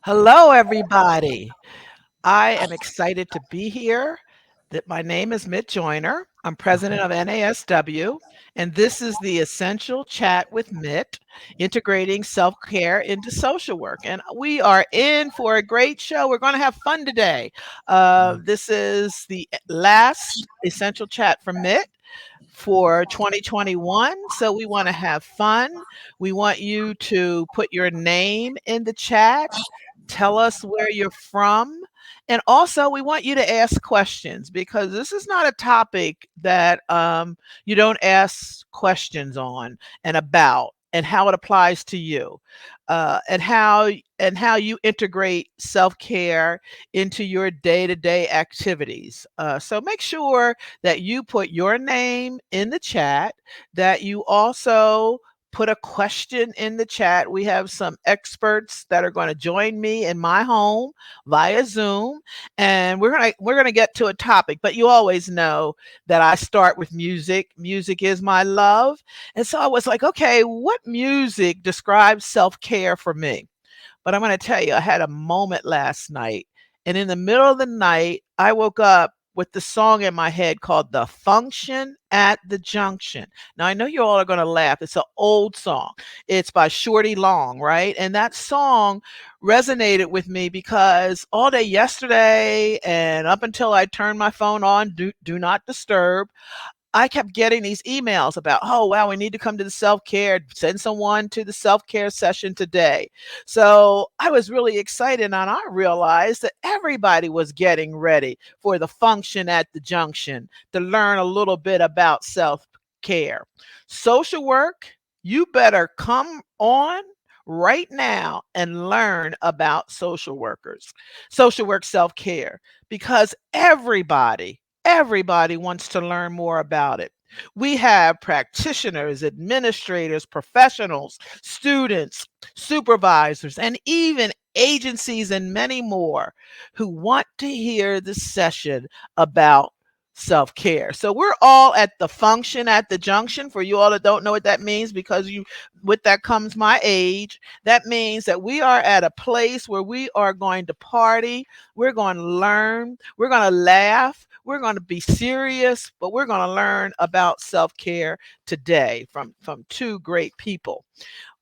Hello, everybody. I am excited to be here. That my name is Joyner. I'm president of NASW, and this is the Essential Chat with Mitt, integrating self-care into social work. And we are in for a great show. We're going to have fun today. This is the last Essential Chat from Mitt for 2021. So we want to have fun. We want you to put your name in the chat. Tell us where you're from. And also, we want you to ask questions because this is not a topic that you don't ask questions on and about and how it applies to you, and how you integrate self-care into your day-to-day activities. So make sure that you put your name in the chat, that you also put a question in the chat. We have some experts that are going to join me in my home via Zoom, and we're going to get to a topic, but you always know that I start with music. Music is my love. And so I was like, okay, what music describes self-care for me? But I'm going to tell you, I had a moment last night, and in the middle of the night, I woke up with the song in my head called The Function at the Junction. Now, I know you all are going to laugh. It's an old song. It's by Shorty Long, right? And that song resonated with me because all day yesterday and up until I turned my phone on, do not disturb, I kept getting these emails about, oh, wow, we need to come to the self care, send someone to the self care session today. So I was really excited, and I realized that everybody was getting ready for the function at the junction to learn a little bit about self care. Social work, you better come on right now and learn about social work self care, because everybody wants to learn more about it. We have practitioners, administrators, professionals, students, supervisors, and even agencies and many more who want to hear the session about self care. So we're all at the function at the junction. For you all that don't know what that means, because you with that comes my age. That means that we are at a place where we are going to party, we're going to learn, we're going to laugh, we're going to be serious, but we're going to learn about self-care today from two great people.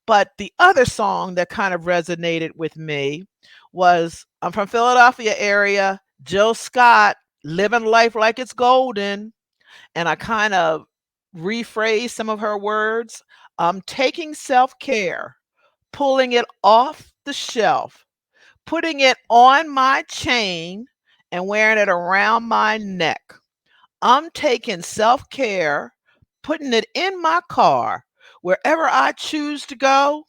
But the other song that kind of resonated with me was, I'm from Philadelphia area, Jill Scott, Living Life Like It's Golden. And I kind of rephrased some of her words. I'm taking self-care, pulling it off the shelf, putting it on my chain, and wearing it around my neck. I'm taking self care, putting it in my car. Wherever I choose to go,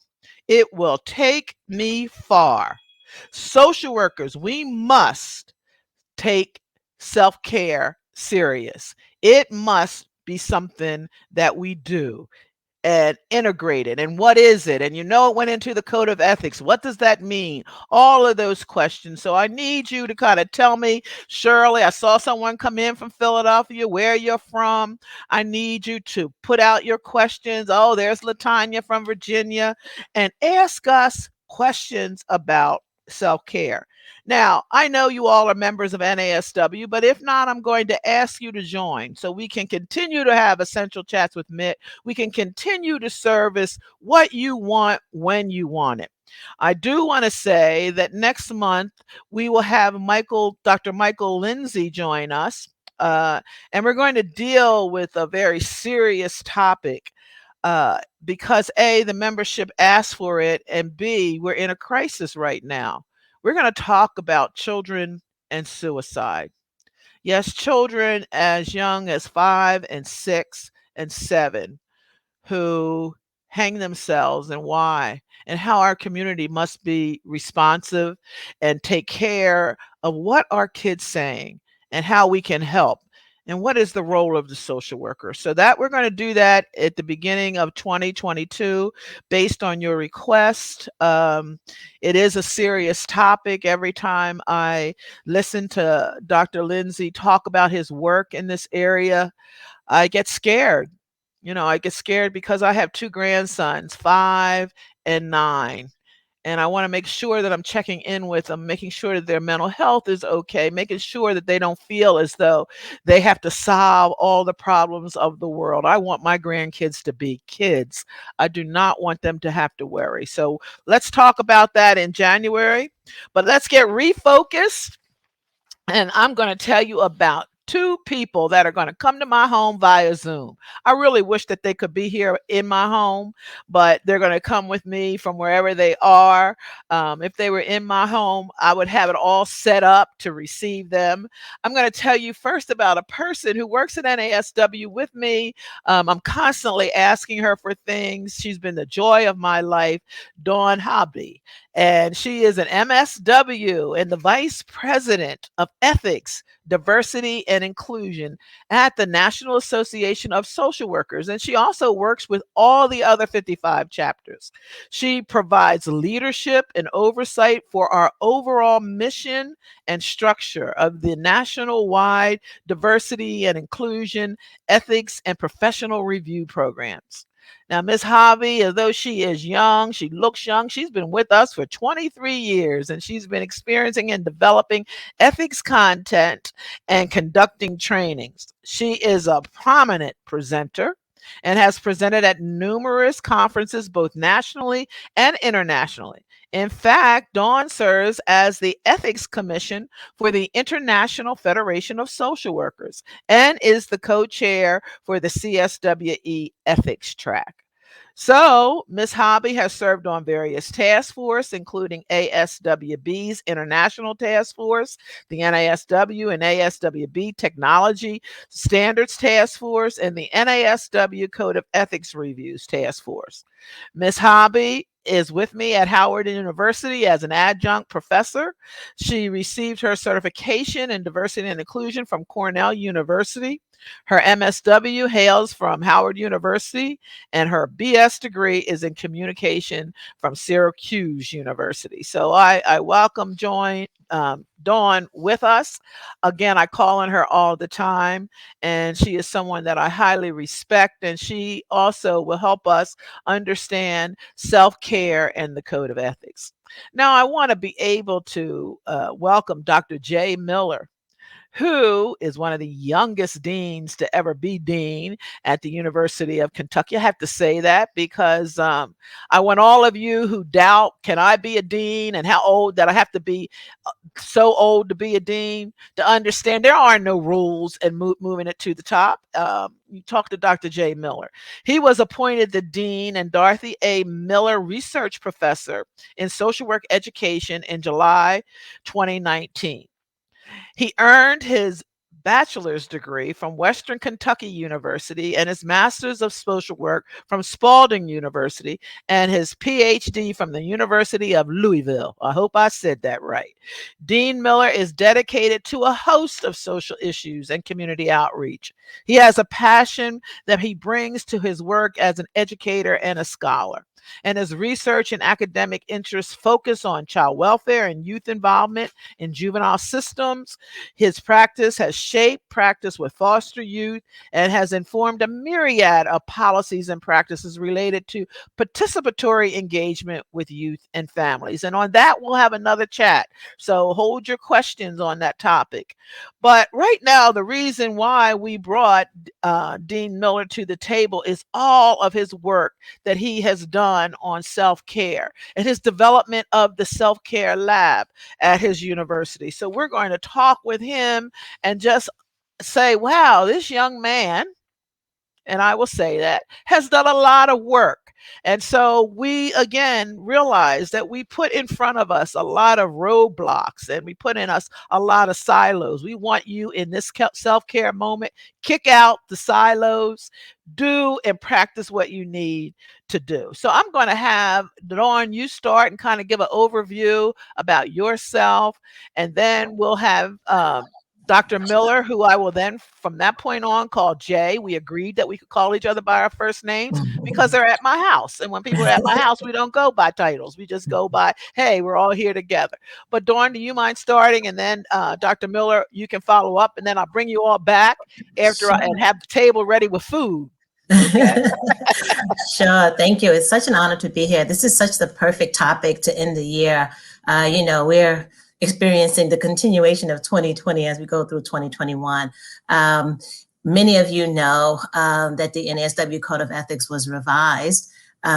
it will take me far. Social workers, we must take self care serious. It must be something that we do and integrated. And what is it? And it went into the code of ethics. What does that mean? All of those questions. So I need you to kind of tell me, Shirley, I saw someone come in from Philadelphia, where you're from. I need you to put out your questions. Oh, there's Latanya from Virginia, and ask us questions about self-care. Now, I know you all are members of NASW, but if not, I'm going to ask you to join so we can continue to have essential chats with Mitt. We can continue to service what you want when you want it. I do want to say that next month we will have Dr. Michael Lindsay join us, and we're going to deal with a very serious topic, because A, the membership asked for it, and B, we're in a crisis right now. We're going to talk about children and suicide. Yes, children as young as 5 and 6 and 7 who hang themselves, and why, and how our community must be responsive and take care of what our kids saying and how we can help, and what is the role of the social worker. So that we're going to do that at the beginning of 2022 based on your request. It is a serious topic. Every time I listen to Dr. Lindsay talk about his work in this area, I get scared. I get scared because I have two grandsons, 5 and 9. and I want to make sure that I'm checking in with them, making sure that their mental health is okay, making sure that they don't feel as though they have to solve all the problems of the world. I want my grandkids to be kids. I do not want them to have to worry. So let's talk about that in January. But let's get refocused, and I'm going to tell you about two people that are going to come to my home via Zoom. I really wish that they could be here in my home, but they're going to come with me from wherever they are. If they were in my home, I would have it all set up to receive them. I'm going to tell you first about a person who works at NASW with me. I'm constantly asking her for things. She's been the joy of my life, Dawn Hobdy, and she is an MSW and the Vice President of Ethics, Diversity, and Inclusion at the National Association of Social Workers. And she also works with all the other 55 chapters. She provides leadership and oversight for our overall mission and structure of the national wide diversity and inclusion, ethics, and professional review programs. Now, Miss Hobby, although she is young, she looks young. She's been with us for 23 years, and she's been experiencing and developing ethics content and conducting trainings. She is a prominent presenter and has presented at numerous conferences, both nationally and internationally. In fact, Dawn serves as the Ethics Commission for the International Federation of Social Workers and is the co chair for the CSWE Ethics Track. So, Ms. Hobby has served on various task force, including ASWB's International Task Force, the NASW and ASWB Technology Standards Task Force, and the NASW Code of Ethics Reviews Task Force. Ms. Hobby is with me at Howard University as an adjunct professor. She received her certification in diversity and inclusion from Cornell University. Her MSW hails from Howard University, and her BS degree is in communication from Syracuse University. So I welcome Dawn with us. Again, I call on her all the time, and she is someone that I highly respect, and she also will help us understand self care and the code of ethics. Now, I want to be able to welcome Dr. Jay Miller, who is one of the youngest deans to ever be dean at the University of Kentucky. I have to say that because I want all of you who doubt, can I be a dean and how old that I have to be so old to be a dean, to understand there are no rules and moving it to the top. You talk to Dr. J. Miller. He was appointed the dean and Dorothy A. Miller Research Professor in Social Work Education in July 2019. He earned his bachelor's degree from Western Kentucky University and his master's of social work from Spalding University and his PhD from the University of Louisville. I hope I said that right. Dean Miller is dedicated to a host of social issues and community outreach. He has a passion that he brings to his work as an educator and a scholar, and his research and academic interests focus on child welfare and youth involvement in juvenile systems. His practice has shaped practice with foster youth and has informed a myriad of policies and practices related to participatory engagement with youth and families. And on that, we'll have another chat. So hold your questions on that topic. But right now, the reason why we brought Dean Miller to the table is all of his work that he has done on self-care and his development of the self-care lab at his university. So we're going to talk with him and just say, wow, this young man, and I will say that, has done a lot of work. And so we again realize that we put in front of us a lot of roadblocks and we put in us a lot of silos. We want you in this self care moment, kick out the silos, do and practice what you need to do. So I'm going to have Dawn, you start and kind of give an overview about yourself, and then we'll have Dr. Miller, who I will then, from that point on, call Jay. We agreed that we could call each other by our first names because they're at my house. And when people are at my house, we don't go by titles. We just go by, hey, we're all here together. But Dawn, do you mind starting? And then Dr. Miller, you can follow up. And then I'll bring you all back after and have the table ready with food. Okay. Sure, thank you. It's such an honor to be here. This is such the perfect topic to end the year. We're experiencing the continuation of 2020 as we go through 2021. Um, Many of you know that the NASW Code of Ethics was revised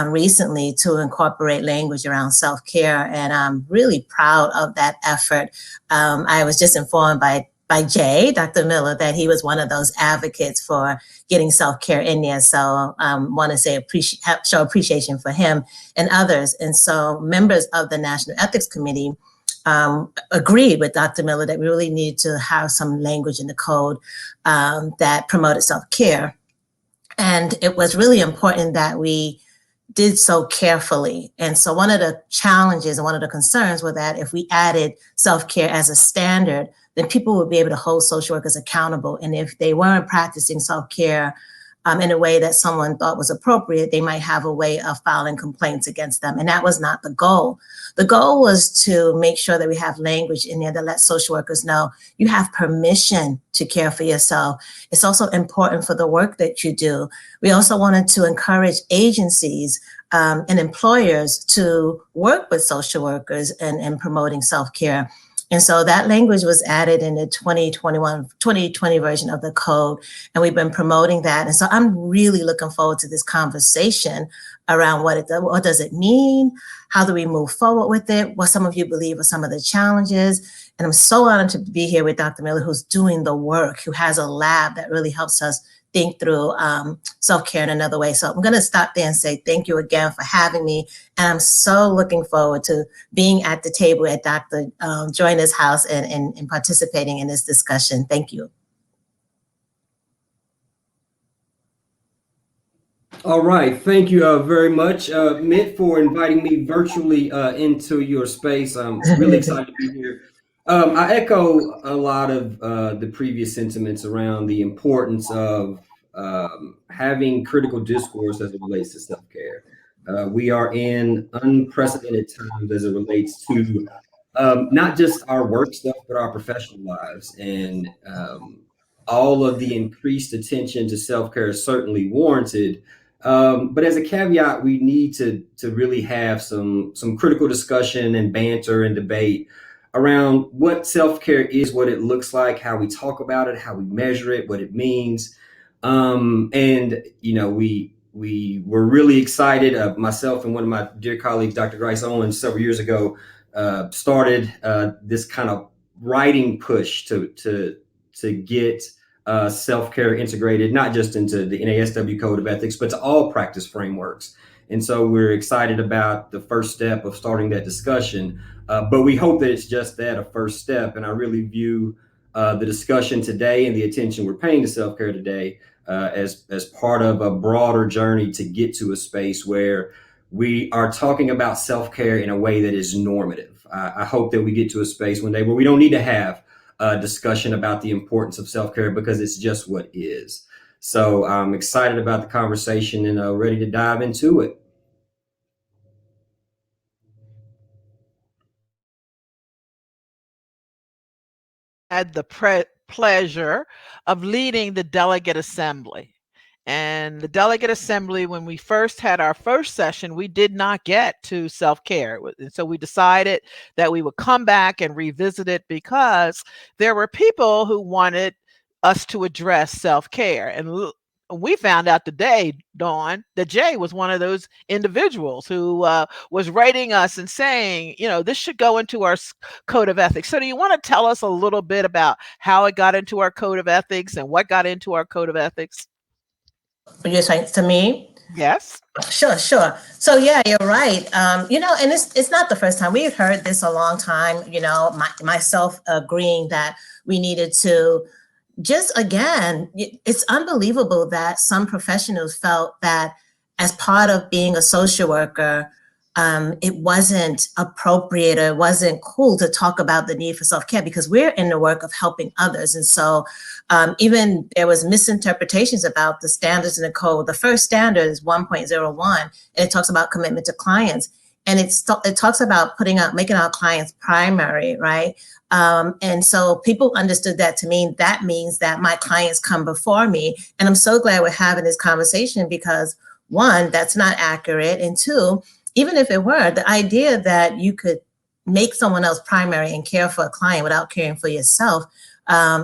recently to incorporate language around self-care, and I'm really proud of that effort. I was just informed by Jay, Dr. Miller, that he was one of those advocates for getting self-care in there. So want to say show appreciation for him and others. And so members of the National Ethics Committee agreed with Dr. Miller that we really need to have some language in the code that promoted self-care. And it was really important that we did so carefully. And so one of the challenges and one of the concerns were that if we added self-care as a standard, then people would be able to hold social workers accountable. And if they weren't practicing self-care in a way that someone thought was appropriate, they might have a way of filing complaints against them. And that was not the goal. The goal was to make sure that we have language in there that lets social workers know you have permission to care for yourself. It's also important for the work that you do. We also wanted to encourage agencies and employers to work with social workers in promoting self-care. And so that language was added in the 2020 version of the code, and we've been promoting that. And so I'm really looking forward to this conversation around what does it mean? How do we move forward with it? What some of you believe are some of the challenges. And I'm so honored to be here with Dr. Miller, who's doing the work, who has a lab that really helps us think through self-care in another way. So I'm going to stop there and say thank you again for having me. And I'm so looking forward to being at the table at Dr. Joyner's house and participating in this discussion. Thank you. All right. Thank you very much, Mint, for inviting me virtually into your space. I'm really excited to be here. I echo a lot of the previous sentiments around the importance of having critical discourse as it relates to self-care. We are in unprecedented times as it relates to not just our work stuff, but our professional lives. And all of the increased attention to self-care is certainly warranted. But as a caveat, we need to really have some critical discussion and banter and debate around what self-care is, what it looks like, how we talk about it, how we measure it, what it means. And we were really excited. Myself and one of my dear colleagues, Dr. Grice Owens, several years ago, started this kind of writing push to get self-care integrated, not just into the NASW Code of Ethics, but to all practice frameworks. And so we're excited about the first step of starting that discussion. But we hope that it's just that, a first step. And I really view the discussion today and the attention we're paying to self-care today as part of a broader journey to get to a space where we are talking about self-care in a way that is normative. I hope that we get to a space one day where we don't need to have a discussion about the importance of self-care because it's just what is. So I'm excited about the conversation and ready to dive into it. Had the pleasure of leading the delegate assembly. And the delegate assembly, when we first had our first session, we did not get to self-care. And so we decided that we would come back and revisit it because there were people who wanted us to address self-care. And we found out today, Dawn, that Jay was one of those individuals who was writing us and saying, this should go into our code of ethics. So do you want to tell us a little bit about how it got into our code of ethics and what got into our code of ethics? You're saying to me? Yes. Sure. So yeah, you're right. And it's not the first time. We've heard this a long time, myself agreeing that we needed to just, again, it's unbelievable that some professionals felt that as part of being a social worker, it wasn't appropriate or it wasn't cool to talk about the need for self-care because we're in the work of helping others. And so even there was misinterpretations about the standards in the code. The first standard is 1.01, and it talks about commitment to clients. And it talks about making our clients primary, right? And so people understood that to mean that means that my clients come before me. And I'm so glad we're having this conversation because one, that's not accurate. And two, even if it were, the idea that you could make someone else primary and care for a client without caring for yourself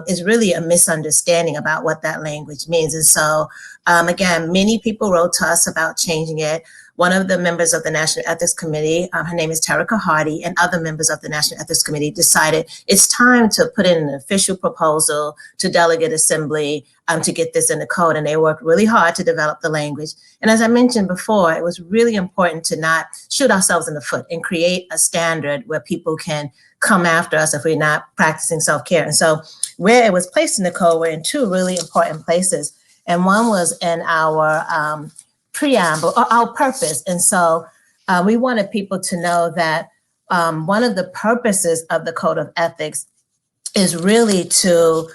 is really a misunderstanding about what that language means. And so, again, many people wrote to us about changing it. One of the members of the National Ethics Committee, her name is Hobdy, and other members of the National Ethics Committee decided it's time to put in an official proposal to Delegate Assembly to get this in the code. And they worked really hard to develop the language. And as I mentioned before, it was really important to not shoot ourselves in the foot and create a standard where people can come after us if we're not practicing self-care. And so where it was placed in the code were in two really important places. And one was in our preamble, or our purpose. And so we wanted people to know that one of the purposes of the Code of Ethics is really to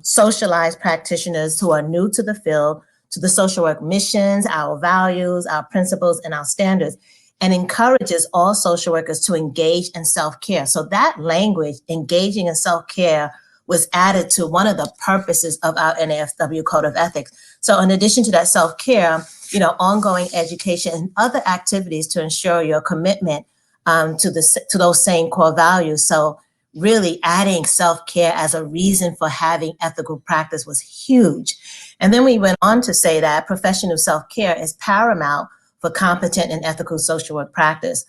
socialize practitioners who are new to the field, to the social work missions, our values, our principles, and our standards, and encourages all social workers to engage in self-care. So that language, engaging in self-care, was added to one of the purposes of our NASW Code of Ethics. So in addition to that self-care, ongoing education and other activities to ensure your commitment to those same core values. So really adding self-care as a reason for having ethical practice was huge. And then we went on to say that professional self-care is paramount for competent and ethical social work practice.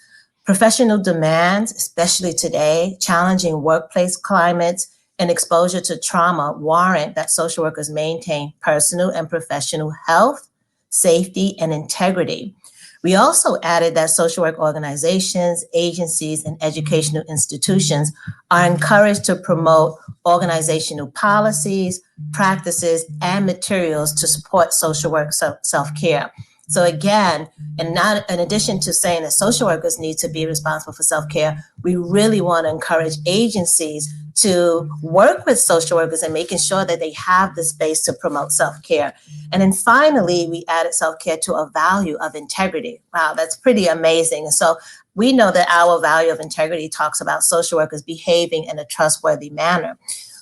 Professional demands, especially today, challenging workplace climates, and exposure to trauma warrant that social workers maintain personal and professional health, safety, and integrity. We also added that social work organizations, agencies, and educational institutions are encouraged to promote organizational policies, practices, and materials to support social work self-care. So again, and not in addition to saying that social workers need to be responsible for self-care, we really want to encourage agencies to work with social workers and making sure that they have the space to promote self-care. And then finally, we added self-care to a value of integrity. Wow, that's pretty amazing. And so we know that our value of integrity talks about social workers behaving in a trustworthy manner.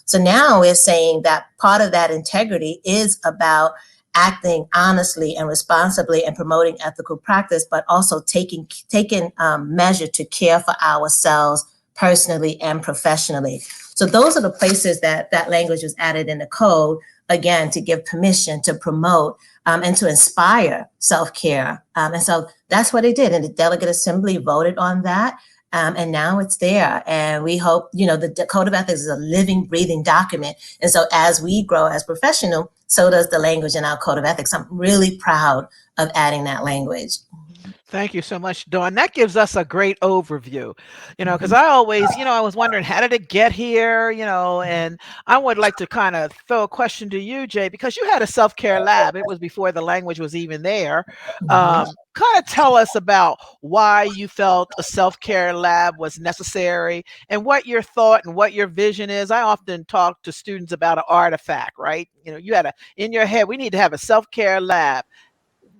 So now we're saying that part of that integrity is about acting honestly and responsibly and promoting ethical practice, but also taking measure to care for ourselves personally and professionally. So those are the places that language was added in the code, again, to give permission to promote and to inspire self-care. And so that's what it did. And the Delegate Assembly voted on that. And now it's there. And we hope, the Code of Ethics is a living, breathing document. And so as we grow as professionals, so does the language in our Code of Ethics. I'm really proud of adding that language. Thank you so much, Dawn. That gives us a great overview, because I always, I was wondering, how did it get here, and I would like to kind of throw a question to you, Jay, because you had a self-care lab. It was before the language was even there. Kind of tell us about why you felt a self-care lab was necessary and what your thought and what your vision is. I often talk to students about an artifact, right? You had in your head, we need to have a self-care lab.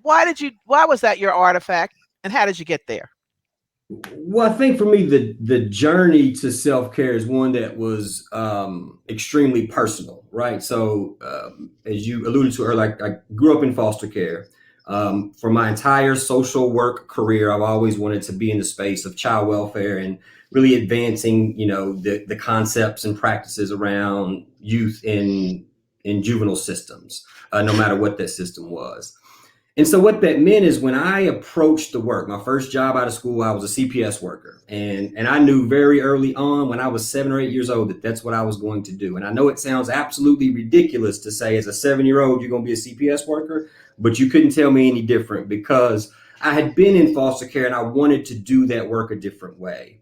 Why was that your artifact, and how did you get there? Well, I think for me, the journey to self-care is one that was extremely personal, right? So as you alluded to earlier, I grew up in foster care. For my entire social work career, I've always wanted to be in the space of child welfare and really advancing, the concepts and practices around youth in juvenile systems, no matter what that system was. And so what that meant is when I approached the work, my first job out of school, I was a CPS worker. And I knew very early on when I was 7 or 8 years old that that's what I was going to do. And I know it sounds absolutely ridiculous to say as a 7-year-old, you're going to be a CPS worker, but you couldn't tell me any different because I had been in foster care and I wanted to do that work a different way.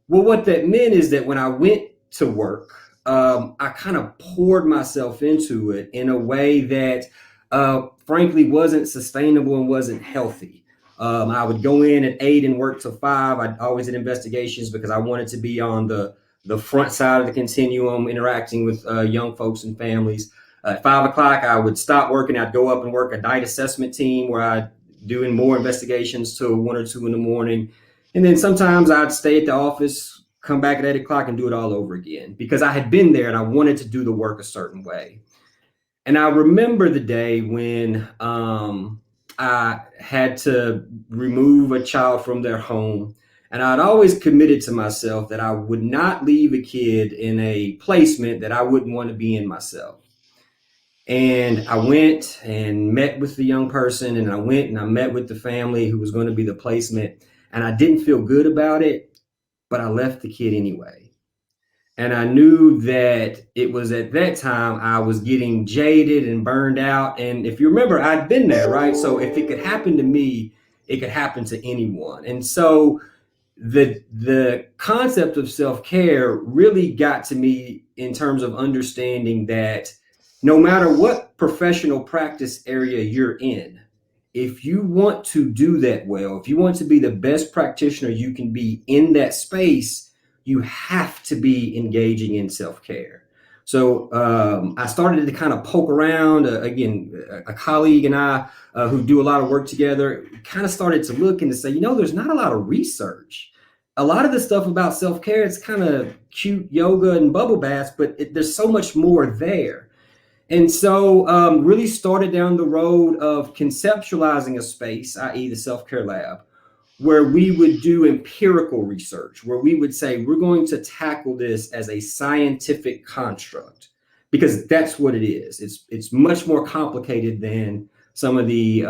Well, what that meant is that when I went to work, I kind of poured myself into it in a way that frankly wasn't sustainable and wasn't healthy. I would go in at 8 and work till 5. I always did investigations because I wanted to be on the front side of the continuum, interacting with young folks and families. At 5 o'clock, I would stop working. I'd go up and work a night assessment team where I'd doing more investigations till 1 or 2 in the morning. And then sometimes I'd stay at the office, come back at 8 o'clock and do it all over again, because I had been there and I wanted to do the work a certain way. And I remember the day when I had to remove a child from their home. And I'd always committed to myself that I would not leave a kid in a placement that I wouldn't want to be in myself. And I went and met with the young person, and I went and I met with the family who was going to be the placement. And I didn't feel good about it, but I left the kid anyway. And I knew that it was at that time I was getting jaded and burned out. And if you remember, I'd been there, right? So if it could happen to me, it could happen to anyone. And so the concept of self-care really got to me in terms of understanding that no matter what professional practice area you're in, if you want to do that well, if you want to be the best practitioner you can be in that space, you have to be engaging in self-care. So I started to kind of poke around. Again, a colleague and I who do a lot of work together kind of started to look and to say, there's not a lot of research. A lot of the stuff about self-care, it's kind of cute yoga and bubble baths, but there's so much more there. And so really started down the road of conceptualizing a space, i.e. the self-care lab, where we would do empirical research, where we would say, we're going to tackle this as a scientific construct, because that's what it is. It's much more complicated than some of the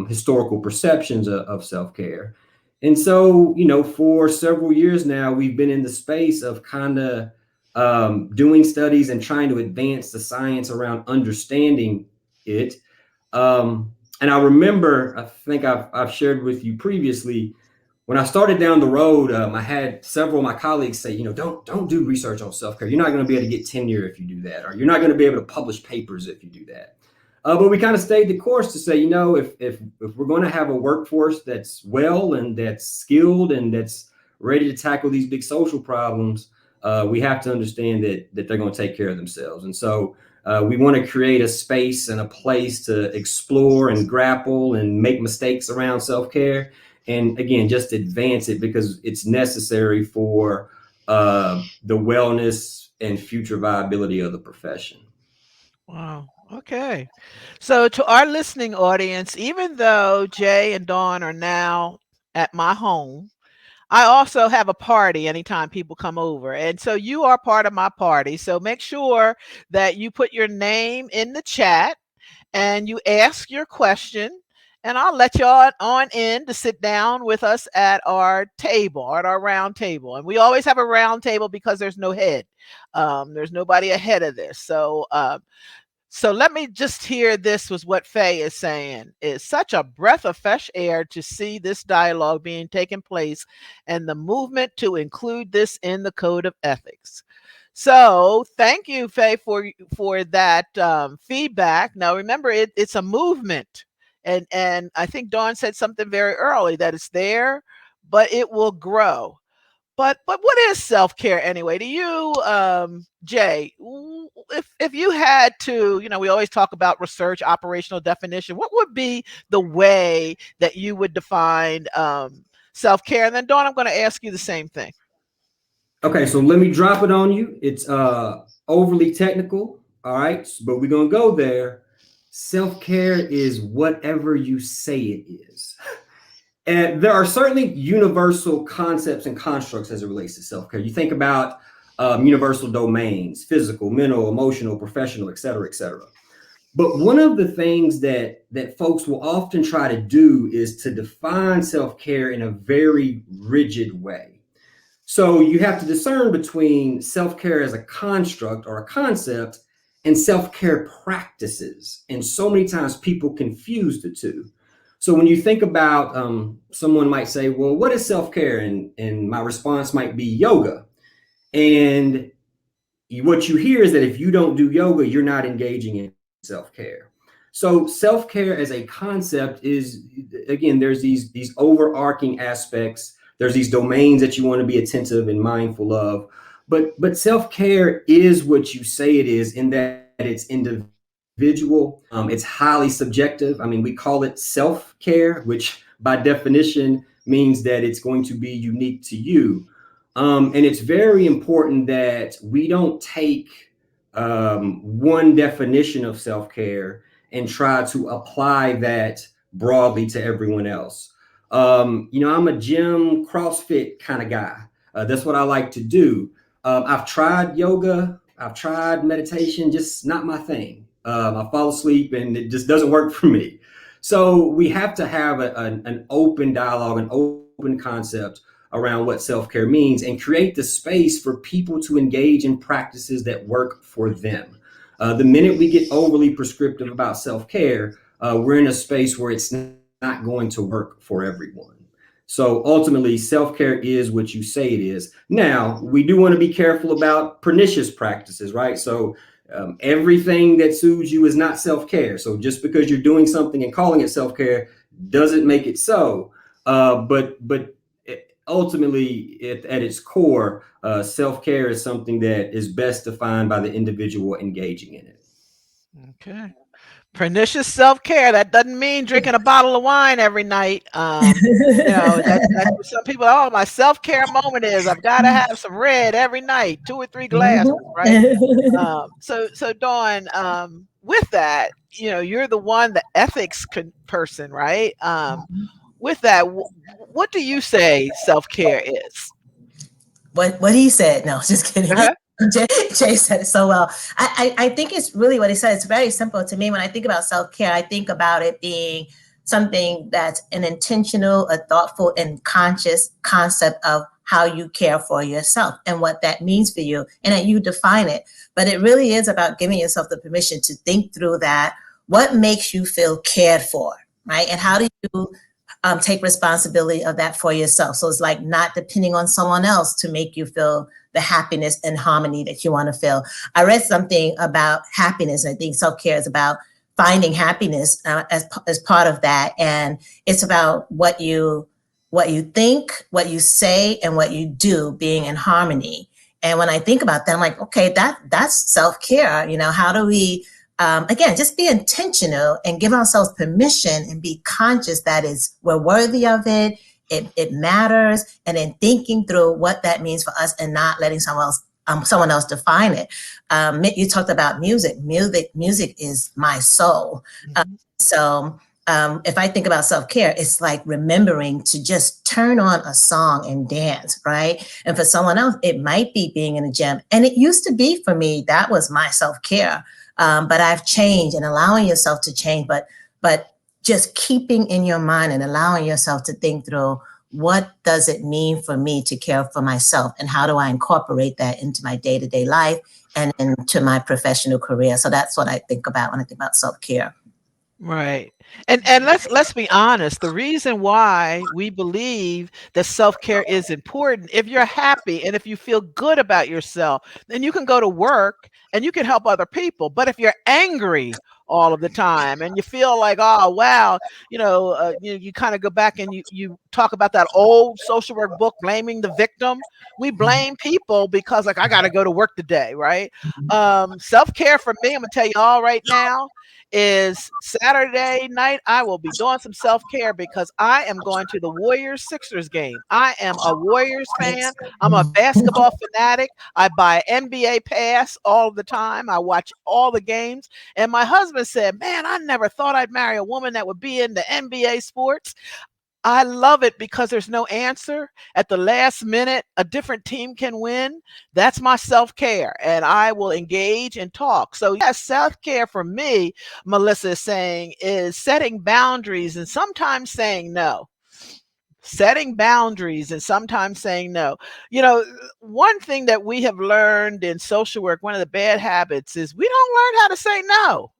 historical perceptions of self-care. And so, for several years now, we've been in the space of kind of doing studies and trying to advance the science around understanding it. And I remember, I think I've shared with you previously, when I started down the road, I had several of my colleagues say, don't do research on self-care. You're not going to be able to get tenure if you do that, or you're not going to be able to publish papers if you do that. But we kind of stayed the course to say, if we're going to have a workforce that's well and that's skilled and that's ready to tackle these big social problems, we have to understand that they're going to take care of themselves. And so we want to create a space and a place to explore and grapple and make mistakes around self-care. And again, just advance it because it's necessary for the wellness and future viability of the profession. Wow. Okay. So to our listening audience, even though Jay and Dawn are now at my home, I also have a party anytime people come over. And so you are part of my party. So make sure that you put your name in the chat and you ask your question. And I'll let you on in to sit down with us at our table, at our round table. And we always have a round table because there's no head. There's nobody ahead of this. So let me just hear this was what Faye is saying. It's such a breath of fresh air to see this dialogue being taken place and the movement to include this in the code of ethics. So thank you, Faye, for that feedback. Now, remember, it's a movement. And I think Dawn said something very early that it's there, but it will grow. But what is self-care anyway? To you, Jay, if you had to, we always talk about research, operational definition. What would be the way that you would define self-care? And then Dawn, I'm going to ask you the same thing. Okay, so let me drop it on you. It's overly technical, all right, but we're going to go there. Self-care is whatever you say it is. And there are certainly universal concepts and constructs as it relates to self-care. You think about universal domains, physical, mental, emotional, professional, et cetera, et cetera. But one of the things that folks will often try to do is to define self-care in a very rigid way. So you have to discern between self-care as a construct or a concept and self-care practices. And so many times people confuse the two. So when you think about someone might say, well, what is self-care? And my response might be yoga. And what you hear is that if you don't do yoga, you're not engaging in self-care. So self-care as a concept is, again, there's these overarching aspects. There's these domains that you want to be attentive and mindful of. But self-care is what you say it is, in that it's individual. It's highly subjective. I mean, we call it self-care, which by definition means that it's going to be unique to you. And it's very important that we don't take one definition of self-care and try to apply that broadly to everyone else. I'm a gym CrossFit kind of guy. That's what I like to do. I've tried yoga, I've tried meditation, just not my thing. I fall asleep and it just doesn't work for me. So we have to have an open dialogue, an open concept around what self-care means and create the space for people to engage in practices that work for them. The minute we get overly prescriptive about self-care, we're in a space where it's not going to work for everyone. So ultimately, self-care is what you say it is. Now, we do want to be careful about pernicious practices, right? So everything that soothes you is not self-care. So just because you're doing something and calling it self-care doesn't make it so. But ultimately, at its core, self-care is something that is best defined by the individual engaging in it. Okay. Pernicious self-care. That doesn't mean drinking a bottle of wine every night. That's for some people. Oh, my self-care moment is I've got to have some red every night, 2 or 3 glasses, right? So Dawn, with that, you're the one, the ethics person, right? With that, what do you say self-care is? What he said. No, just kidding. Uh-huh. Jay said it so well. I think it's really what he said. It's very simple to me. When I think about self-care, I think about it being something that's an intentional, a thoughtful, and conscious concept of how you care for yourself and what that means for you, and that you define it. But it really is about giving yourself the permission to think through that. What makes you feel cared for, right? And how do you take responsibility of that for yourself? So it's like not depending on someone else to make you feel the happiness and harmony that you want to feel. I read something about happiness. I think self-care is about finding happiness as part of that. And it's about what you think, what you say, and what you do being in harmony. And when I think about that, I'm like, okay, that's self-care. How do we again, just be intentional and give ourselves permission and be conscious that we're worthy of it. It matters. And then thinking through what that means for us and not letting someone else define it. You talked about music. Music is my soul. So if I think about self-care, it's like remembering to just turn on a song and dance, right? And for someone else, it might be being in a gym. And it used to be for me, that was my self-care. But I've changed, and allowing yourself to change, but just keeping in your mind and allowing yourself to think through, what does it mean for me to care for myself, and how do I incorporate that into my day-to-day life and into my professional career? So that's what I think about when I think about self-care. Right. And let's be honest. The reason why we believe that self-care is important, if you're happy and if you feel good about yourself, then you can go to work and you can help other people. But if you're angry all of the time and you feel like, oh wow, you kind of go back and you talk about that old social work book, blaming the victim. We blame people because, like, I got to go to work today, right? Self-care for me, I'm gonna tell you all right now, is Saturday night. I will be doing some self-care because I am going to the Warriors Sixers game. I am a Warriors fan. I'm a basketball fanatic. I buy NBA pass all the time. I watch all the games. And my husband said, man, I never thought I'd marry a woman that would be in the NBA sports. I love it because there's no answer. At the last minute, a different team can win. That's my self-care, and I will engage and talk. So yes, self-care for me, Melissa is saying, is setting boundaries and sometimes saying no. Setting boundaries and sometimes saying no. One thing that we have learned in social work, one of the bad habits, is we don't learn how to say no.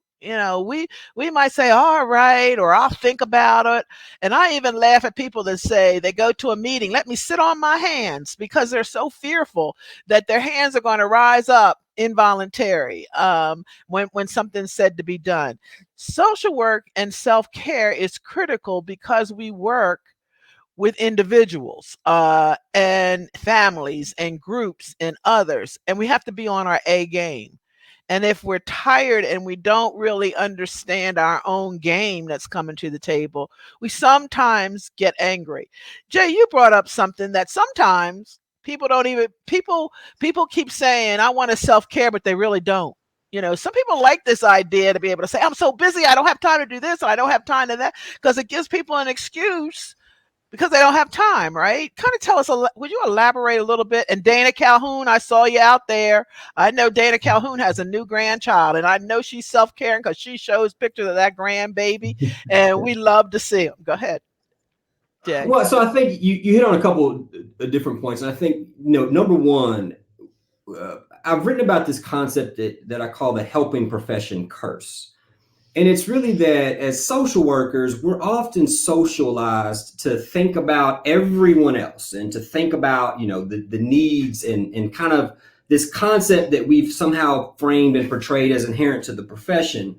We might say, all right, or I'll think about it. And I even laugh at people that say they go to a meeting, let me sit on my hands, because they're so fearful that their hands are going to rise up involuntary when something's said to be done. Social work and self-care is critical because we work with individuals and families and groups and others, and we have to be on our A game. And if we're tired and we don't really understand our own game that's coming to the table, we sometimes get angry. Jay, you brought up something that sometimes People don't even people keep saying I want to self-care, but they really don't. Some people like this idea to be able to say, I'm so busy, I don't have time to do this, and I don't have time to that, because it gives people an excuse because they don't have time, right? Kind of tell us, would you elaborate a little bit? And Dana Calhoun, I saw you out there. I know Dana Calhoun has a new grandchild, and I know she's self-caring because she shows pictures of that grandbaby, and we love to see them. Go ahead, Jay. Well, so I think you hit on a couple of different points. And I think, number one, I've written about this concept that I call the helping profession curse. And it's really that as social workers, we're often socialized to think about everyone else and to think about, the needs and kind of this concept that we've somehow framed and portrayed as inherent to the profession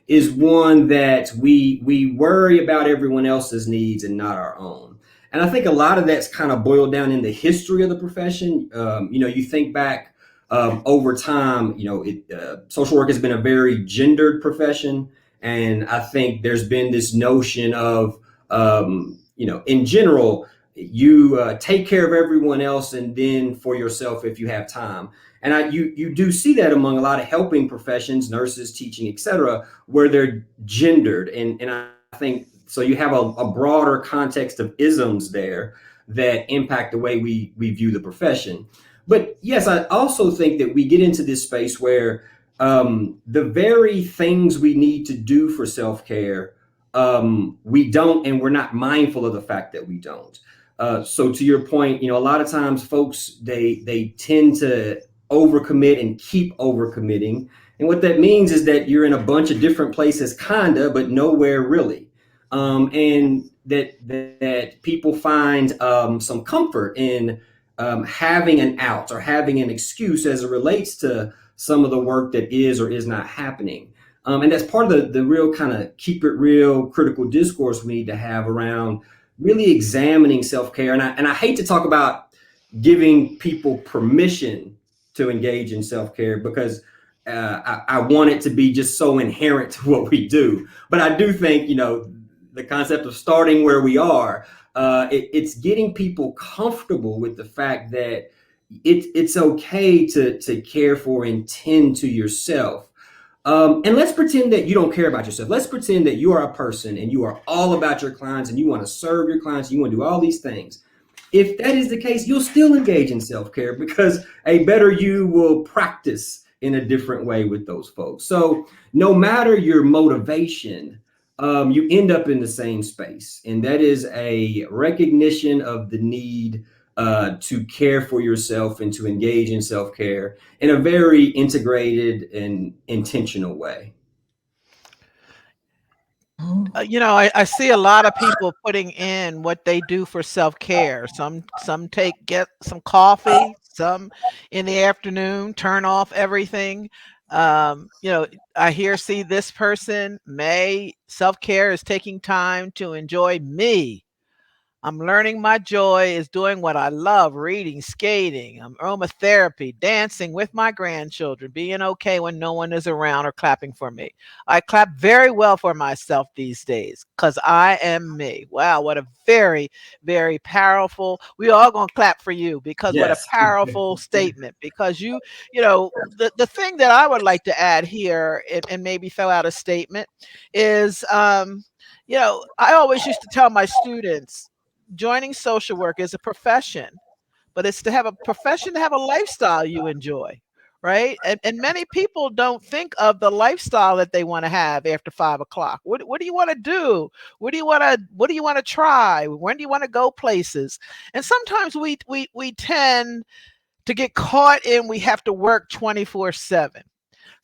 is one that we worry about everyone else's needs and not our own. And I think a lot of that's kind of boiled down in the history of the profession. You think back over time, social work has been a very gendered profession. And I think there's been this notion of, in general, you take care of everyone else and then for yourself if you have time. And you do see that among a lot of helping professions, nurses, teaching, et cetera, where they're gendered. And I think so you have a broader context of isms there that impact the way we view the profession. But yes, I also think that we get into this space where the very things we need to do for self-care, we don't, and we're not mindful of the fact that we don't. So to your point, a lot of times folks, they tend to overcommit and keep overcommitting. And what that means is that you're in a bunch of different places, kinda, but nowhere really. And that people find some comfort in having an out or having an excuse as it relates to some of the work that is or is not happening. And that's part of the real kind of keep it real critical discourse we need to have around really examining self-care. And I hate to talk about giving people permission to engage in self-care because I want it to be just so inherent to what we do. But I do think, the concept of starting where we are, it's getting people comfortable with the fact that it's okay to care for and tend to yourself. And let's pretend that you don't care about yourself. Let's pretend that you are a person and you are all about your clients and you want to serve your clients. And you want to do all these things. If that is the case, you'll still engage in self-care because a better you will practice in a different way with those folks. So no matter your motivation, you end up in the same space. And that is a recognition of the need to care for yourself and to engage in self-care in a very integrated and intentional way. I see a lot of people putting in what they do for self-care. Some get some coffee, some in the afternoon turn off everything. I see this person, May, self-care is taking time to enjoy me. I'm learning my joy is doing what I love, reading, skating, aromatherapy, dancing with my grandchildren, being okay when no one is around or clapping for me. I clap very well for myself these days because I am me. Wow, what a very, very powerful. We all gonna clap for you because what a Yes. powerful statement. Because the thing that I would like to add here and maybe throw out a statement is I always used to tell my students joining social work is a profession, but it's to have a profession to have a lifestyle you enjoy, right? And many people don't think of the lifestyle that they want to have after 5 o'clock. What do you want to do? What do you want to try? When do you want to go places? And sometimes we tend to get caught in we have to work 24/7. So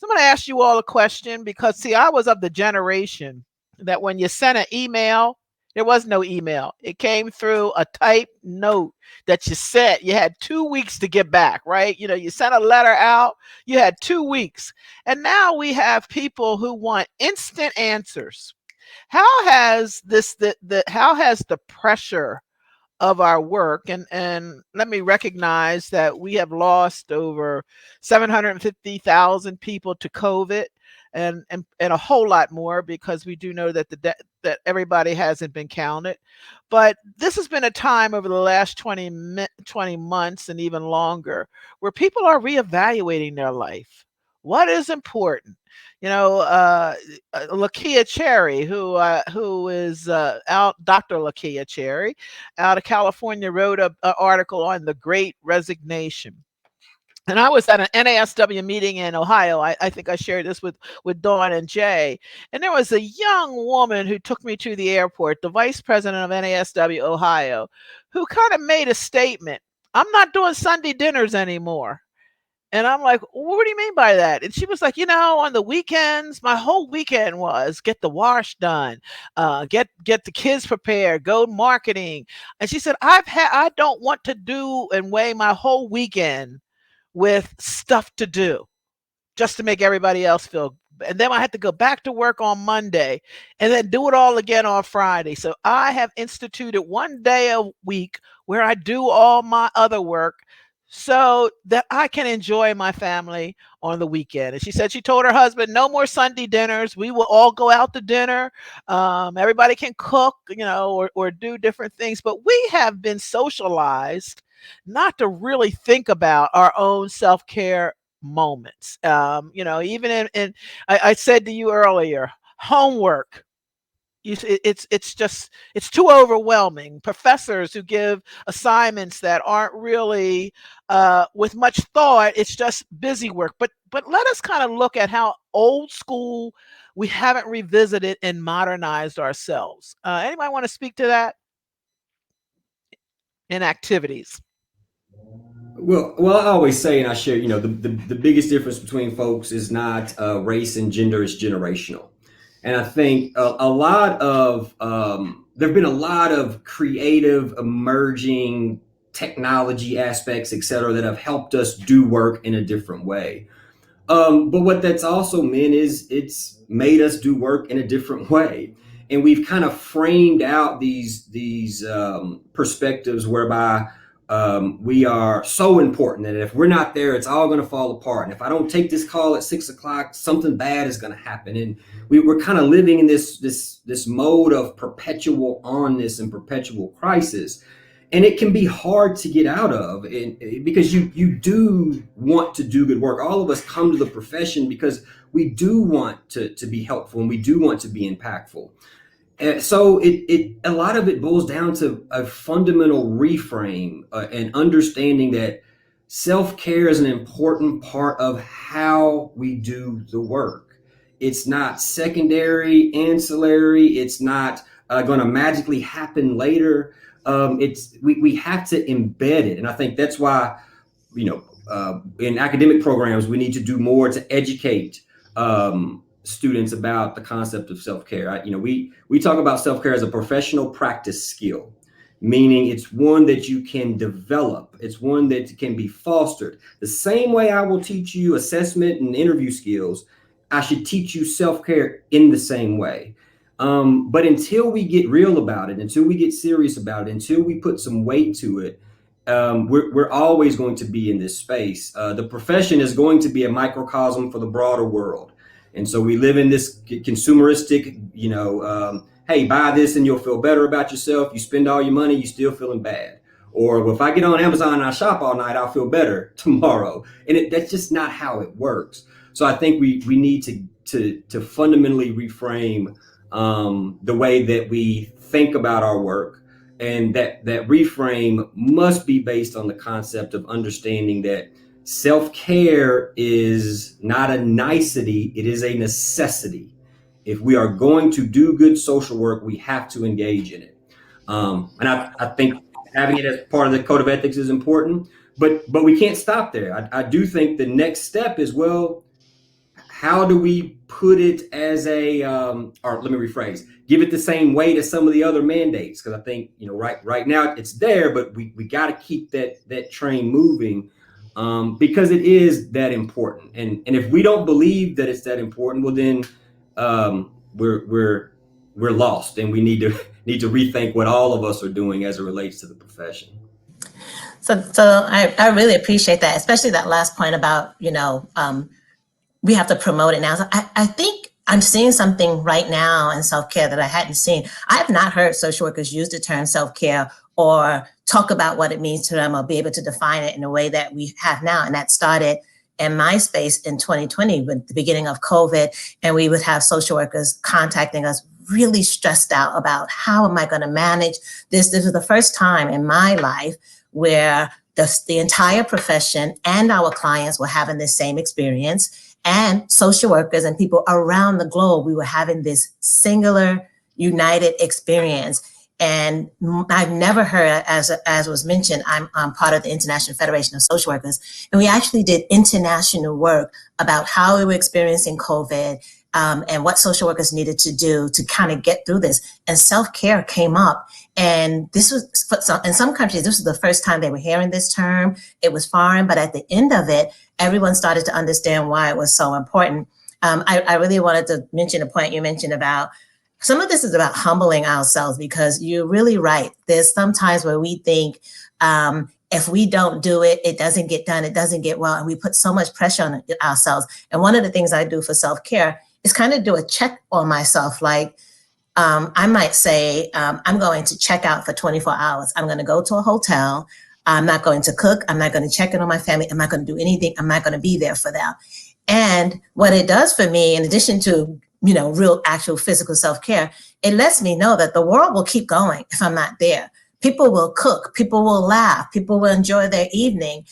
I'm going to ask you all a question because see, I was of the generation that when you sent an email, there was no email. It came through a typed note that you sent. You had 2 weeks to get back, right? You sent a letter out, you had 2 weeks. And now we have people who want instant answers. How has how has the pressure of our work and let me recognize that we have lost over 750,000 people to COVID and a whole lot more because we do know that that everybody hasn't been counted. But this has been a time over the last 20 months and even longer where people are reevaluating their life. What is important? You know, Lakia Cherry, who is out, Dr. Lakia Cherry, out of California, wrote an article on the Great Resignation. And I was at an NASW meeting in Ohio. I think I shared this with Dawn and Jay. And there was a young woman who took me to the airport, the vice president of NASW Ohio, who kind of made a statement. I'm not doing Sunday dinners anymore. And I'm like, what do you mean by that? And she was like, on the weekends, my whole weekend was get the wash done, get the kids prepared, go marketing. And she said, I don't want to do and weigh my whole weekend with stuff to do just to make everybody else feel. And then I had to go back to work on Monday and then do it all again on Friday. So I have instituted one day a week where I do all my other work so that I can enjoy my family on the weekend. And she said she told her husband, no more Sunday dinners. We will all go out to dinner. Everybody can cook, or do different things. But we have been socialized not to really think about our own self-care moments. Even I said to you earlier, homework. It's too overwhelming. Professors who give assignments that aren't really with much thought, it's just busy work. But let us kind of look at how old school we haven't revisited and modernized ourselves. Anybody want to speak to that in activities? Well, I always say, and I share, the biggest difference between folks is not race and gender, it's generational. And I think a lot of there have been a lot of creative, emerging technology aspects, et cetera, that have helped us do work in a different way. But what that's also meant is it's made us do work in a different way. And we've kind of framed out these perspectives whereby we are so important that if we're not there, it's all going to fall apart. And if I don't take this call at 6 o'clock, something bad is going to happen. And we're kind of living in this mode of perpetual onness and perpetual crisis. And it can be hard to get out of because you do want to do good work. All of us come to the profession because we do want to be helpful and we do want to be impactful. So a lot of it boils down to a fundamental reframe and understanding that self-care is an important part of how we do the work. It's not secondary, ancillary. It's not going to magically happen later. We have to embed it. And I think that's why, in academic programs, we need to do more to educate students about the concept of self-care. We talk about self-care as a professional practice skill, meaning it's one that you can develop. It's one that can be fostered. The same way I will teach you assessment and interview skills, I should teach you self-care in the same way. But until we get real about it, until we get serious about it, until we put some weight to it, we're always going to be in this space. The profession is going to be a microcosm for the broader world. And so we live in this consumeristic, hey, buy this and you'll feel better about yourself. You spend all your money, you still feeling bad. Or if I get on Amazon and I shop all night, I'll feel better tomorrow. And that's just not how it works. So I think we need to fundamentally reframe the way that we think about our work. And that reframe must be based on the concept of understanding that self-care is not a nicety, it is a necessity. If we are going to do good social work, we have to engage in it. And I think having it as part of the code of ethics is important, but we can't stop there. I do think the next step is, well, how do we put it as or let me rephrase, give it the same weight as some of the other mandates? Because I think, right now it's there, but we got to keep that train moving. Because it is that important, and if we don't believe that it's that important, well then we're lost, and we need to rethink what all of us are doing as it relates to the profession. So I really appreciate that, especially that last point about we have to promote it now. So I think I'm seeing something right now in self-care that I hadn't seen. I have not heard social workers use the term self-care or talk about what it means to them or be able to define it in a way that we have now. And that started in my space in 2020 with the beginning of COVID. And we would have social workers contacting us really stressed out about how am I going to manage this? This was the first time in my life where the entire profession and our clients were having the same experience, and social workers and people around the globe, we were having this singular, united experience. And I've never heard, as was mentioned, I'm part of the International Federation of Social Workers, and we actually did international work about how we were experiencing COVID, and what social workers needed to do to kind of get through this. And self-care came up. And this was, in some countries, this was the first time they were hearing this term. It was foreign, but at the end of it, everyone started to understand why it was so important. I really wanted to mention a point you mentioned about some of this is about humbling ourselves, because you're really right. There's some times where we think, if we don't do it, it doesn't get done, it doesn't get well, and we put so much pressure on ourselves. And one of the things I do for self-care is kind of do a check on myself. Like, I might say, I'm going to check out for 24 hours. I'm going to go to a hotel. I'm not going to cook. I'm not going to check in on my family. I'm not going to do anything. I'm not going to be there for them. And what it does for me, in addition to, real actual physical self-care, it lets me know that the world will keep going if I'm not there. People will cook. People will laugh. People will enjoy their evening.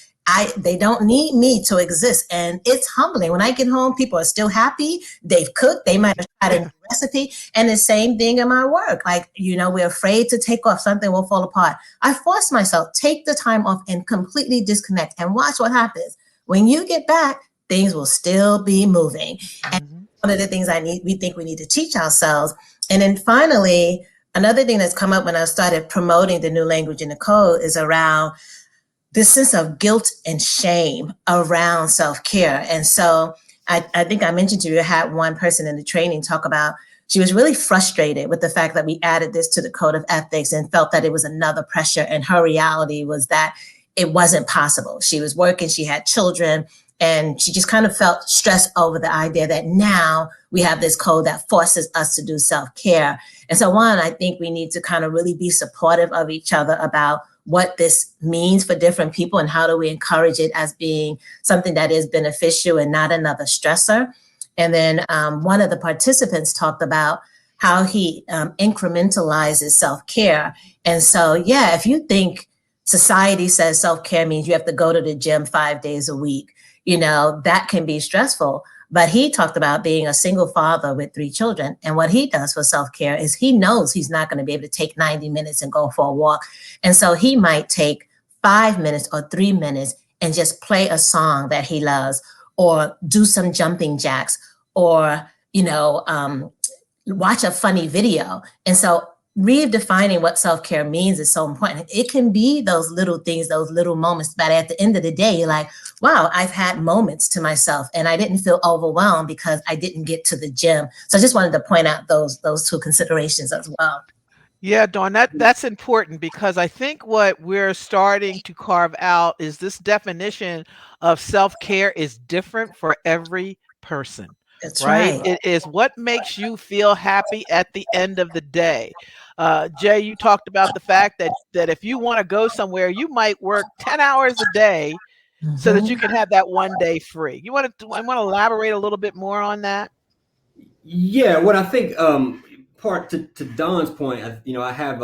They don't need me to exist. And it's humbling. When I get home, people are still happy. They've cooked. They might have tried a new recipe. And the same thing in my work. Like, we're afraid to take off. Something will fall apart. I force myself, take the time off and completely disconnect and watch what happens. When you get back, things will still be moving. And one of the things we think we need to teach ourselves. And then finally, another thing that's come up when I started promoting the new language in the code is around this sense of guilt and shame around self-care. And so I think I mentioned to you, I had one person in the training talk about, she was really frustrated with the fact that we added this to the code of ethics and felt that it was another pressure. And her reality was that it wasn't possible. She was working, she had children, and she just kind of felt stressed over the idea that now we have this code that forces us to do self-care. And so I think we need to kind of really be supportive of each other about what this means for different people and how do we encourage it as being something that is beneficial and not another stressor. And then one of the participants talked about how he incrementalizes self-care. And so, if you think society says self-care means you have to go to the gym 5 days a week, that can be stressful. But he talked about being a single father with 3 children. And what he does for self-care is he knows he's not going to be able to take 90 minutes and go for a walk. And so he might take 5 minutes or 3 minutes and just play a song that he loves, or do some jumping jacks, or, watch a funny video. And so redefining what self-care means is so important. It can be those little things, those little moments, but at the end of the day, you're like, wow, I've had moments to myself and I didn't feel overwhelmed because I didn't get to the gym. So I just wanted to point out those 2 considerations as well. Yeah, Dawn, that's important, because I think what we're starting to carve out is this definition of self-care is different for every person. That's right? right. It is what makes you feel happy at the end of the day. Jay, you talked about the fact that if you want to go somewhere, you might work 10 hours a day so that you can have that one day free. I want to elaborate a little bit more on that? Yeah, what I think part to Don's point, I have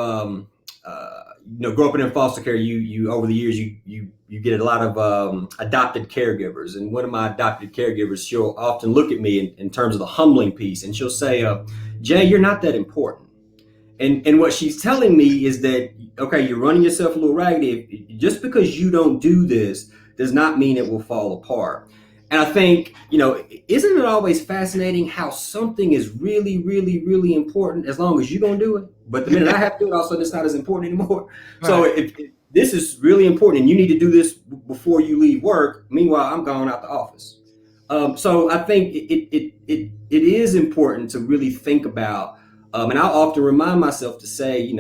grew up in foster care. You over the years you get a lot of adopted caregivers, and one of my adopted caregivers, she'll often look at me in terms of the humbling piece, and she'll say, "Jay, you're not that important." And what she's telling me is that, okay, you're running yourself a little ragged. Just because you don't do this does not mean it will fall apart. And I think, isn't it always fascinating how something is really, really, really important as long as you're going to do it? But the minute I have to do it, all of a sudden it's not as important anymore. Right. So if this is really important and you need to do this before you leave work, meanwhile, I'm gone out the office. So I think it is important to really think about, and I'll often remind myself to say,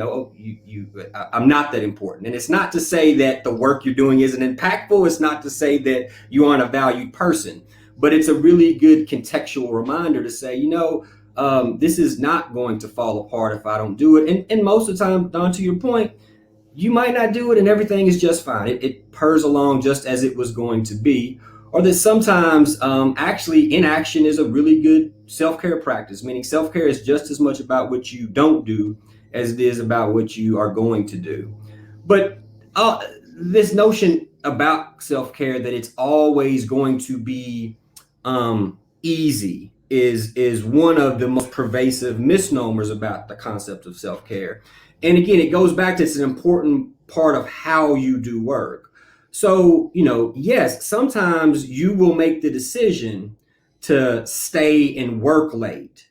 I'm not that important. And it's not to say that the work you're doing isn't impactful. It's not to say that you aren't a valued person. but it's a really good contextual reminder to say, this is not going to fall apart if I don't do it. And most of the time, Don, to your point, you might not do it and everything is just fine. It purrs along just as it was going to be. Or that sometimes actually inaction is a really good self-care practice, meaning self-care is just as much about what you don't do as it is about what you are going to do. But this notion about self-care that it's always going to be easy is one of the most pervasive misnomers about the concept of self-care. And again, it goes back to it's an important part of how you do work. So, yes, sometimes you will make the decision to stay and work late.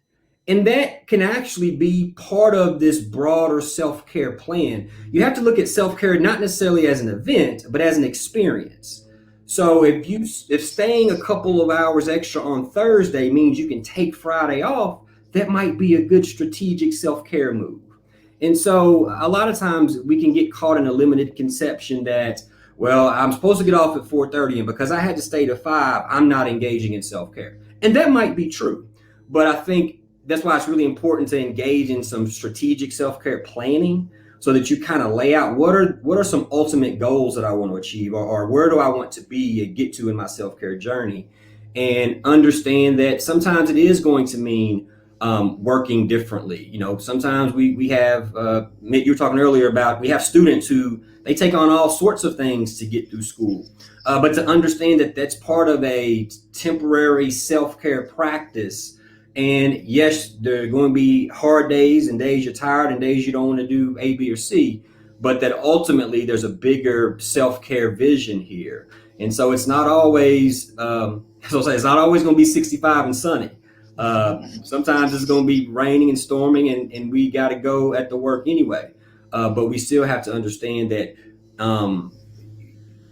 And that can actually be part of this broader self-care plan. You have to look at self-care not necessarily as an event, but as an experience. So if staying a couple of hours extra on Thursday means you can take Friday off, that might be a good strategic self-care move. And so a lot of times we can get caught in a limited conception that, well, I'm supposed to get off at 4:30, and because I had to stay to 5, I'm not engaging in self-care. And that might be true. But I think that's why it's really important to engage in some strategic self-care planning so that you kind of lay out what are some ultimate goals that I want to achieve, or where do I want to be and get to in my self-care journey, and understand that sometimes it is going to mean working differently. Sometimes we have, Mick, you were talking earlier about, we have students who they take on all sorts of things to get through school. But to understand that that's part of a temporary self-care practice. And yes, there are going to be hard days and days you're tired and days you don't want to do A, B, or C, but that ultimately there's a bigger self-care vision here. And so it's not always, it's not always going to be 65 and sunny. Sometimes it's going to be raining and storming and we got to go at the work anyway. But we still have to understand that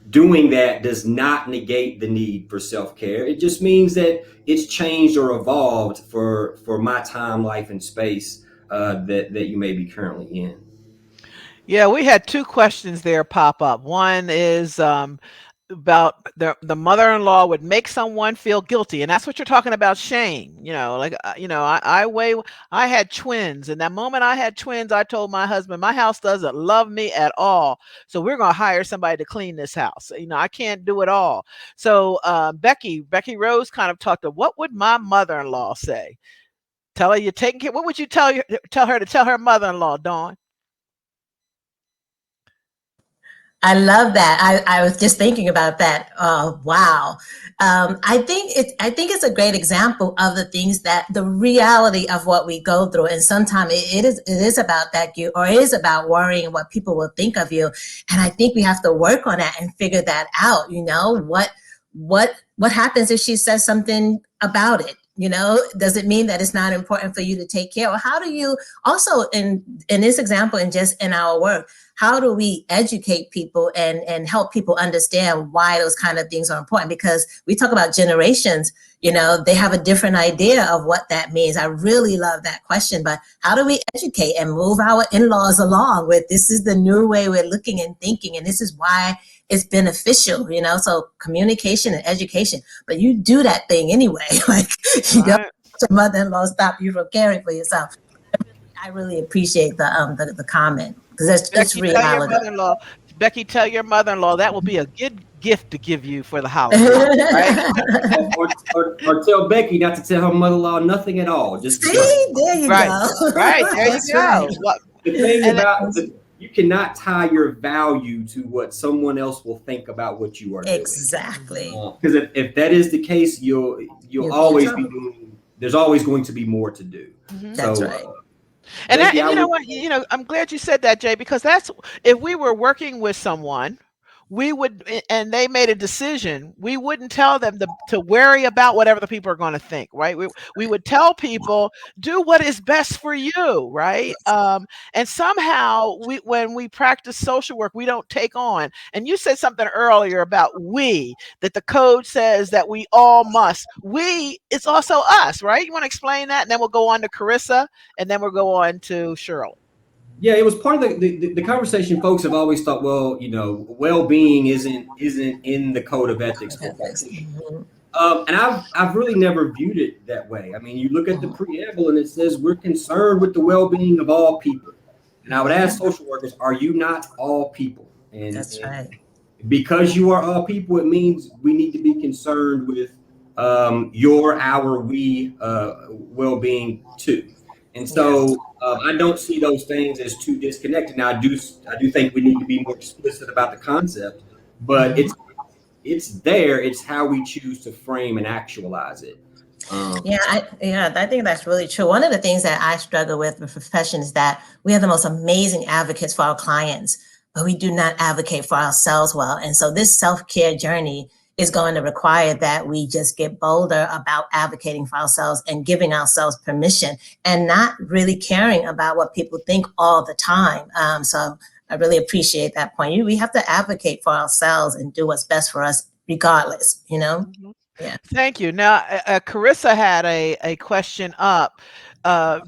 doing that does not negate the need for self-care. It just means that it's changed or evolved for my time, life, and space that you may be currently in. Yeah, we had 2 questions there pop up. One is about the mother-in-law would make someone feel guilty, and that's what you're talking about, shame. I had twins, and that moment I had twins, I told my husband, my house doesn't love me at all, so we're going to hire somebody to clean this house. I can't do it all. So Becky Rose kind of talked to, what would my mother-in-law say? Tell her you're taking care. What would you tell her to tell her mother-in-law, Dawn? I love that. I was just thinking about that. Wow. I think it's a great example of the things that the reality of what we go through. And sometimes it is about that, or it is about worrying what people will think of you. And I think we have to work on that and figure that out. What happens if she says something about it? Does it mean that it's not important for you to take care? Or how do you also, in this example and just in our work, how do we educate people and help people understand why those kind of things are important? Because we talk about generations, they have a different idea of what that means. I really love that question, but how do we educate and move our in-laws along with, this is the new way we're looking and thinking, and this is why it's beneficial, so communication and education, but you do that thing anyway. Like, you don't let your mother-in-law stop you from caring for yourself. I really appreciate the comment, because that's reality. Becky, tell your mother-in-law that will be a good gift to give you for the holidays, right? or tell Becky not to tell her mother-in-law nothing at all. Just there you go. Right, there you go. Right. The thing about you cannot tie your value to what someone else will think about what you are doing. Exactly. Because if that is the case, you'll always be doing. There's always going to be more to do. Mm-hmm. That's right. And I'm glad you said that, Jay, because that's, if we were working with someone, we would, and they made a decision, we wouldn't tell them to worry about whatever the people are going to think, right? We would tell people, do what is best for you, right? And somehow when we practice social work, we don't take on, and you said something earlier about that the code says that we all must. It's also us, right? You want to explain that? And then we'll go on to Carissa, and then we'll go on to Shirley. Yeah, it was part of the conversation. Folks have always thought, well, well-being isn't in the code of ethics for practitioners. And I've really never viewed it that way. I mean, you look at the preamble and it says we're concerned with the well-being of all people. And I would ask social workers, are you not all people? That's And right. because you are all people, it means we need to be concerned with our, we well-being too. And so I don't see those things as too disconnected. Now I do think we need to be more explicit about the concept, but it's there. It's how we choose to frame and actualize it. I think that's really true. One of the things that I struggle with profession is that we have the most amazing advocates for our clients, but we do not advocate for ourselves well. And so this self-care journey is going to require that we just get bolder about advocating for ourselves and giving ourselves permission and not really caring about what people think all the time. So I really appreciate that point. We have to advocate for ourselves and do what's best for us regardless, you know? Mhm. Yeah. Thank you. Now, Carissa had a question up.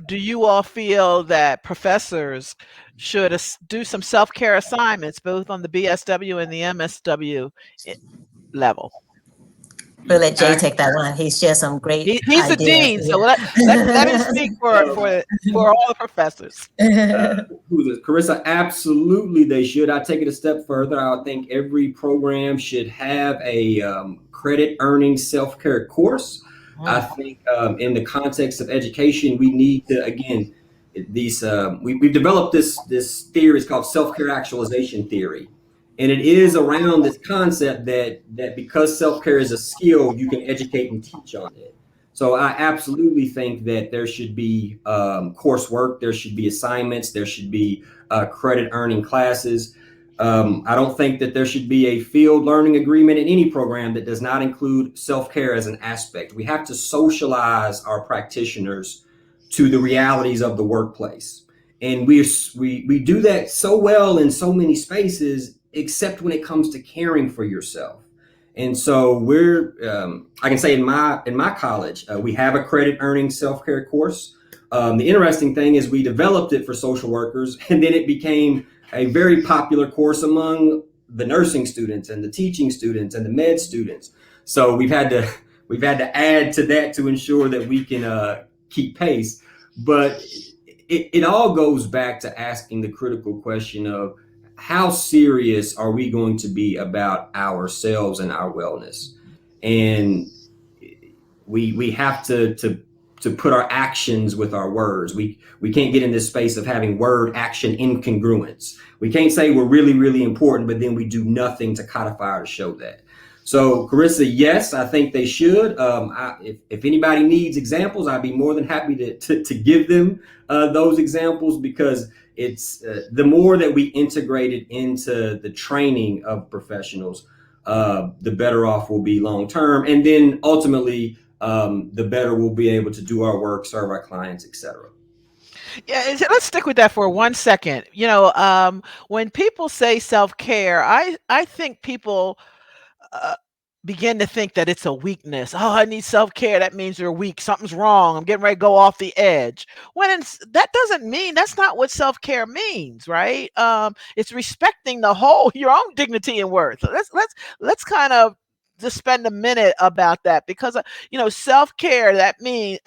Do you all feel that professors should do some self-care assignments, both on the BSW and the MSW level? We'll let Jay take that one. He shared some great He's the ideas. dean, so let him speak for all the professors. Who's this? Carissa, absolutely they should. I take it a step further. I think every program should have a credit earning self-care course. I think in the context of education, we need to, again, we've developed this theory. It's called self-care actualization theory. And it is around this concept that because self-care is a skill, you can educate and teach on it. So I absolutely think that there should be coursework, there should be assignments, there should be credit earning classes. I don't think that there should be a field learning agreement in any program that does not include self-care as an aspect. We have to socialize our practitioners to the realities of the workplace. And we do that so well in so many spaces, except when it comes to caring for yourself. And so I can say in my college, we have a credit earning self-care course. The interesting thing is we developed it for social workers, and then it became a very popular course among the nursing students and the teaching students and the med students. So we've had to add to that to ensure that we can keep pace. But it all goes back to asking the critical question of, how serious are we going to be about ourselves and our wellness? And we have to put our actions with our words. We can't get in this space of having word action incongruence. We can't say we're really, really important, but then we do nothing to codify or show that. So Carissa, yes, I think they should. If anybody needs examples, I'd be more than happy to give them those examples, because it's the more that we integrate it into the training of professionals, the better off we'll be long term. And then ultimately, the better we'll be able to do our work, serve our clients, etc. Yeah, let's stick with that for 1 second. When people say self-care, I think people begin to think that it's a weakness. Oh, I need self-care. That means you're weak. Something's wrong. I'm getting ready to go off the edge. That doesn't mean, that's not what self-care means, right? It's respecting your own dignity and worth. Let's kind of just spend a minute about that, because self-care, that means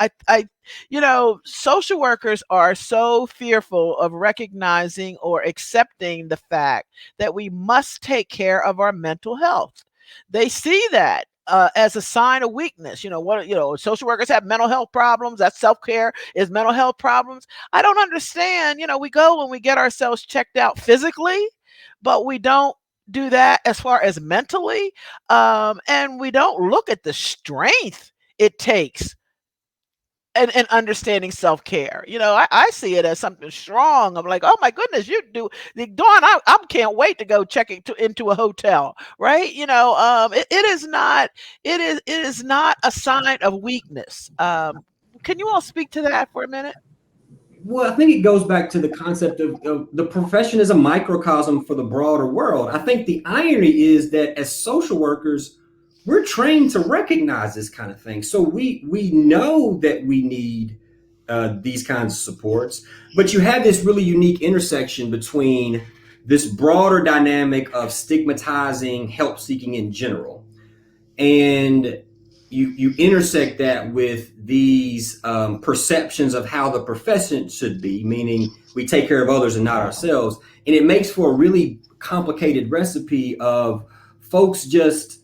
social workers are so fearful of recognizing or accepting the fact that we must take care of our mental health. They see that as a sign of weakness. Social workers have mental health problems. That self-care is mental health problems. I don't understand. We go when we get ourselves checked out physically, but we don't do that as far as mentally. And we don't look at the strength it takes and understanding self-care. I see it as something strong. I'm like, oh my goodness, you do, Dawn, I can't wait to go check into a hotel, right? It is not a sign of weakness. Can you all speak to that for a minute? Well, I think it goes back to the concept of the profession as a microcosm for the broader world. I think the irony is that as social workers, we're trained to recognize this kind of thing. So we know that we need these kinds of supports, but you have this really unique intersection between this broader dynamic of stigmatizing help seeking in general, and you intersect that with these perceptions of how the profession should be, meaning we take care of others and not ourselves. And it makes for a really complicated recipe of folks just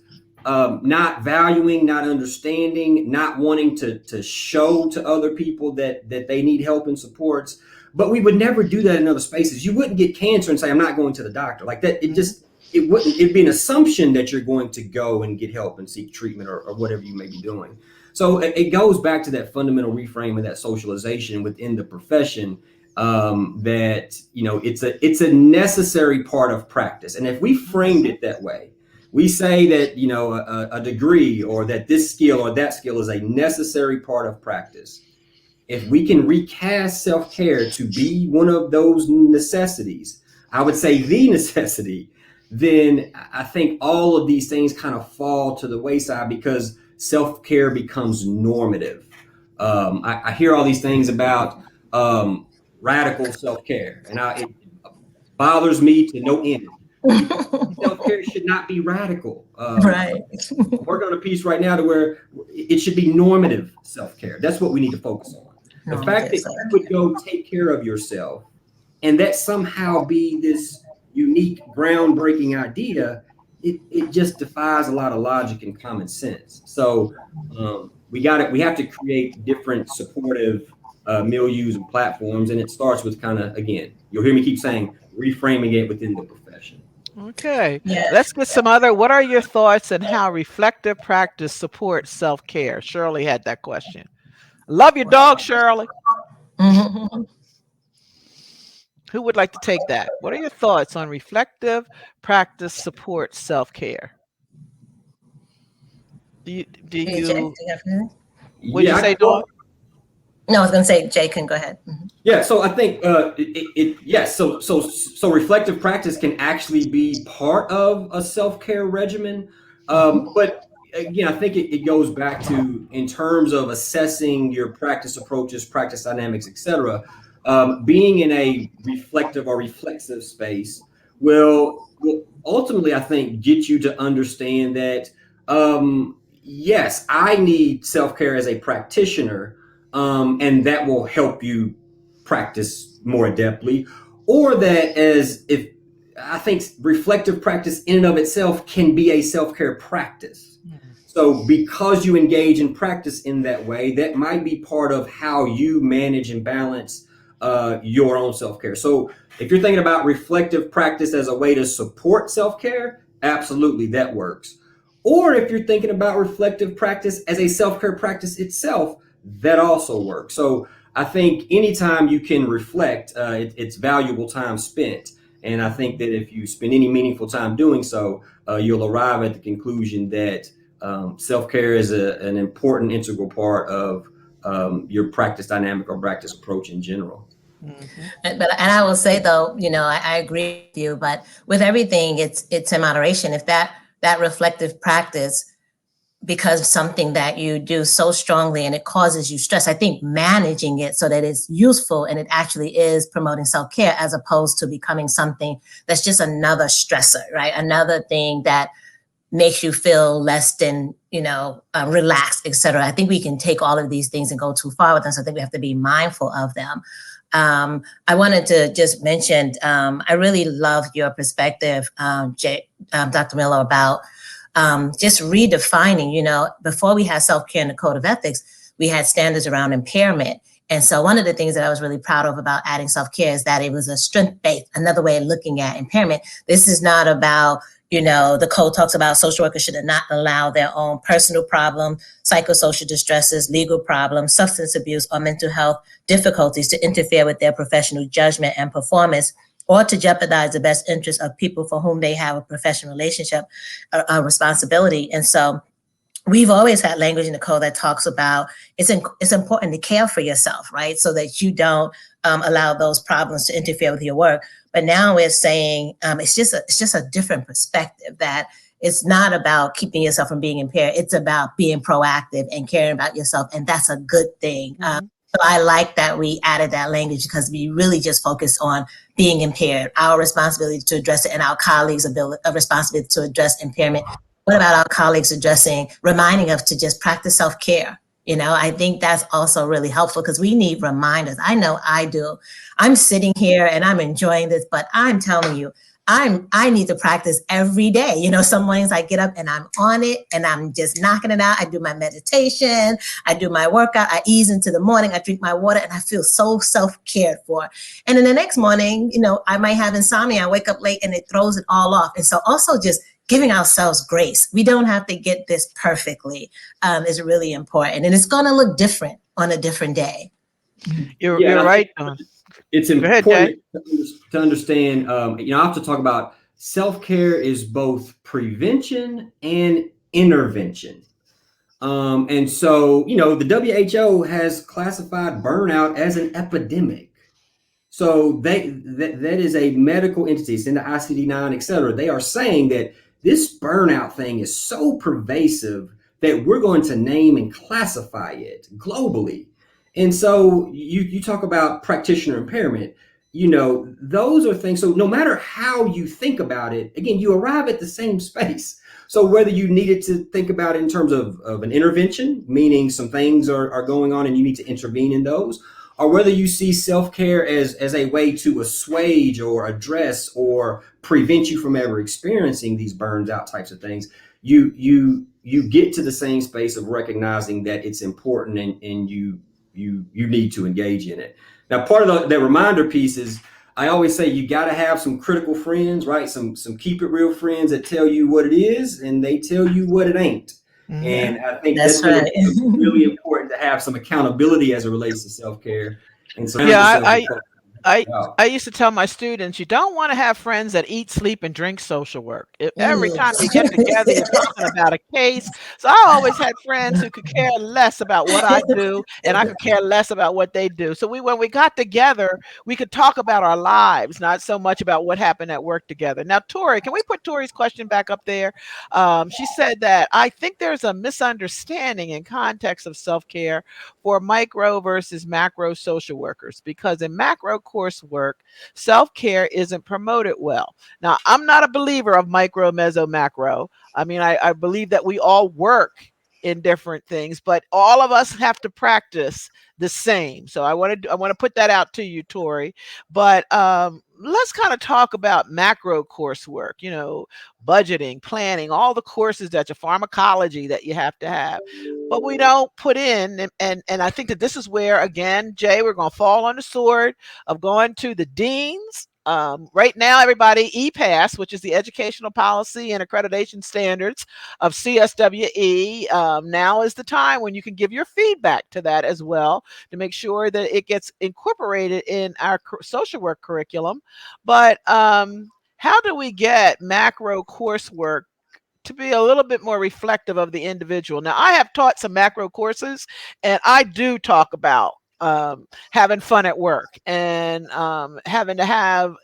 not valuing, not understanding, not wanting to show to other people that they need help and supports. But we would never do that in other spaces. You wouldn't get cancer and say, I'm not going to the doctor. Like that, it'd be an assumption that you're going to go and get help and seek treatment or whatever you may be doing. So it goes back to that fundamental reframe of that socialization within the profession, that, it's a necessary part of practice. And if we framed it that way, we say that, a degree or that this skill or that skill is a necessary part of practice. If we can recast self-care to be one of those necessities, I would say the necessity, then I think all of these things kind of fall to the wayside because self-care becomes normative. I hear all these things about radical self-care, and it bothers me to no end. Self-care should not be radical. Right. We're on a piece right now to where it should be normative self-care. That's what we need to focus on. The fact that you would go take care of yourself and that somehow be this unique, groundbreaking idea, it just defies a lot of logic and common sense. So we have to create different supportive milieus and platforms, and it starts with kind of, again, you'll hear me keep saying, reframing it within the profession. Okay, Yeah. let's get some other. What are your thoughts on how reflective practice supports self-care? Shirley had that question. Love your dog, Shirley. Mhm. Who would like to take that? What are your thoughts on reflective practice supports self-care? Do you Jay, do you have anything? What'd you say, Dawn? No, I was going to say, Jay can go ahead. Yeah, so I think yes. So reflective practice can actually be part of a self-care regimen, but again, I think it goes back to, in terms of assessing your practice approaches, practice dynamics, etc. Being in a reflective or reflexive space will ultimately, I think, get you to understand that yes, I need self-care as a practitioner. And that will help you practice more adeptly, or that I think reflective practice in and of itself can be a self-care practice. So because you engage in practice in that way, that might be part of how you manage and balance your own self-care. So if you're thinking about reflective practice as a way to support self-care, absolutely, that works. Or if you're thinking about reflective practice as a self-care practice itself, that also works. So I think anytime you can reflect, it's valuable time spent. And I think that if you spend any meaningful time doing so, you'll arrive at the conclusion that self-care is an important integral part of your practice dynamic or practice approach in general. Mm-hmm. And I will say, though, I agree with you, but with everything, it's in moderation. If that reflective practice becomes something that you do so strongly and it causes you stress, I think managing it so that it's useful and it actually is promoting self-care, as opposed to becoming something that's just another stressor, right? Another thing that makes you feel less than, relaxed, et cetera. I think we can take all of these things and go too far with them. So I think we have to be mindful of them. I wanted to just mention, I really love your perspective, Dr. Miller, about just redefining, before we had self-care in the Code of Ethics, we had standards around impairment. And so one of the things that I was really proud of about adding self-care is that it was a strength-based, another way of looking at impairment. This is not about, the code talks about social workers should not allow their own personal problem, psychosocial distresses, legal problems, substance abuse, or mental health difficulties to interfere with their professional judgment and performance, or to jeopardize the best interests of people for whom they have a professional relationship, a responsibility. And so we've always had language in the code that talks about it's important to care for yourself, right? So that you don't allow those problems to interfere with your work. But now we're saying it's just a different perspective, that it's not about keeping yourself from being impaired. It's about being proactive and caring about yourself. And that's a good thing. Mm-hmm. So I like that we added that language, because we really just focus on being impaired, our responsibility to address it, and our colleagues' responsibility to address impairment. What about our colleagues reminding us to just practice self-care? I think that's also really helpful because we need reminders. I know I do. I'm sitting here and I'm enjoying this, but I'm telling you, I need to practice every day. Some mornings I get up and I'm on it and I'm just knocking it out. I do my meditation, I do my workout, I ease into the morning, I drink my water, and I feel so self-cared for. And then the next morning, I might have insomnia. I wake up late and it throws it all off. And so also just giving ourselves grace. We don't have to get this perfectly is really important. And it's going to look different on a different day. You're right, Dawn. It's important to understand, I have to talk about self-care is both prevention and intervention. And so, the WHO has classified burnout as an epidemic. So that is a medical entity. It's in the ICD-9, et cetera. They are saying that this burnout thing is so pervasive that we're going to name and classify it globally. And so you talk about practitioner impairment, those are things. So no matter how you think about it, again, you arrive at the same space. So whether you needed to think about it in terms of an intervention, meaning some things are going on and you need to intervene in those, or whether you see self-care as a way to assuage or address or prevent you from ever experiencing these burns out types of things, you get to the same space of recognizing that it's important and you need to engage in it. Now, part of the reminder piece is I always say you got to have some critical friends, right? Some keep it real friends that tell you what it is and they tell you what it ain't. Mm-hmm. And I think that's right. Really important to have some accountability as it relates to self-care. And so I used to tell my students, you don't want to have friends that eat, sleep, and drink social work. Every time you get together, you're talking about a case. So I always had friends who could care less about what I do, and I could care less about what they do. So when we got together, we could talk about our lives, not so much about what happened at work together. Now, Tori, can we put Tori's question back up there? She said that I think there's a misunderstanding in context of self-care for micro versus macro social workers, because in macro coursework, self-care isn't promoted well. Now, I'm not a believer of micro, meso, macro. I mean, I believe that we all work in different things, but all of us have to practice the same. So I want to put that out to you, Tori. But let's kind of talk about macro coursework, budgeting, planning, all the courses that your pharmacology that you have to have. But we don't put in, and I think that this is where, again, Jay, we're going to fall on the sword of going to the deans. Right now, everybody, EPAS, which is the Educational Policy and Accreditation Standards of CSWE, now is the time when you can give your feedback to that as well to make sure that it gets incorporated in our social work curriculum. But how do we get macro coursework to be a little bit more reflective of the individual? Now, I have taught some macro courses, and I do talk about having fun at work and having to have,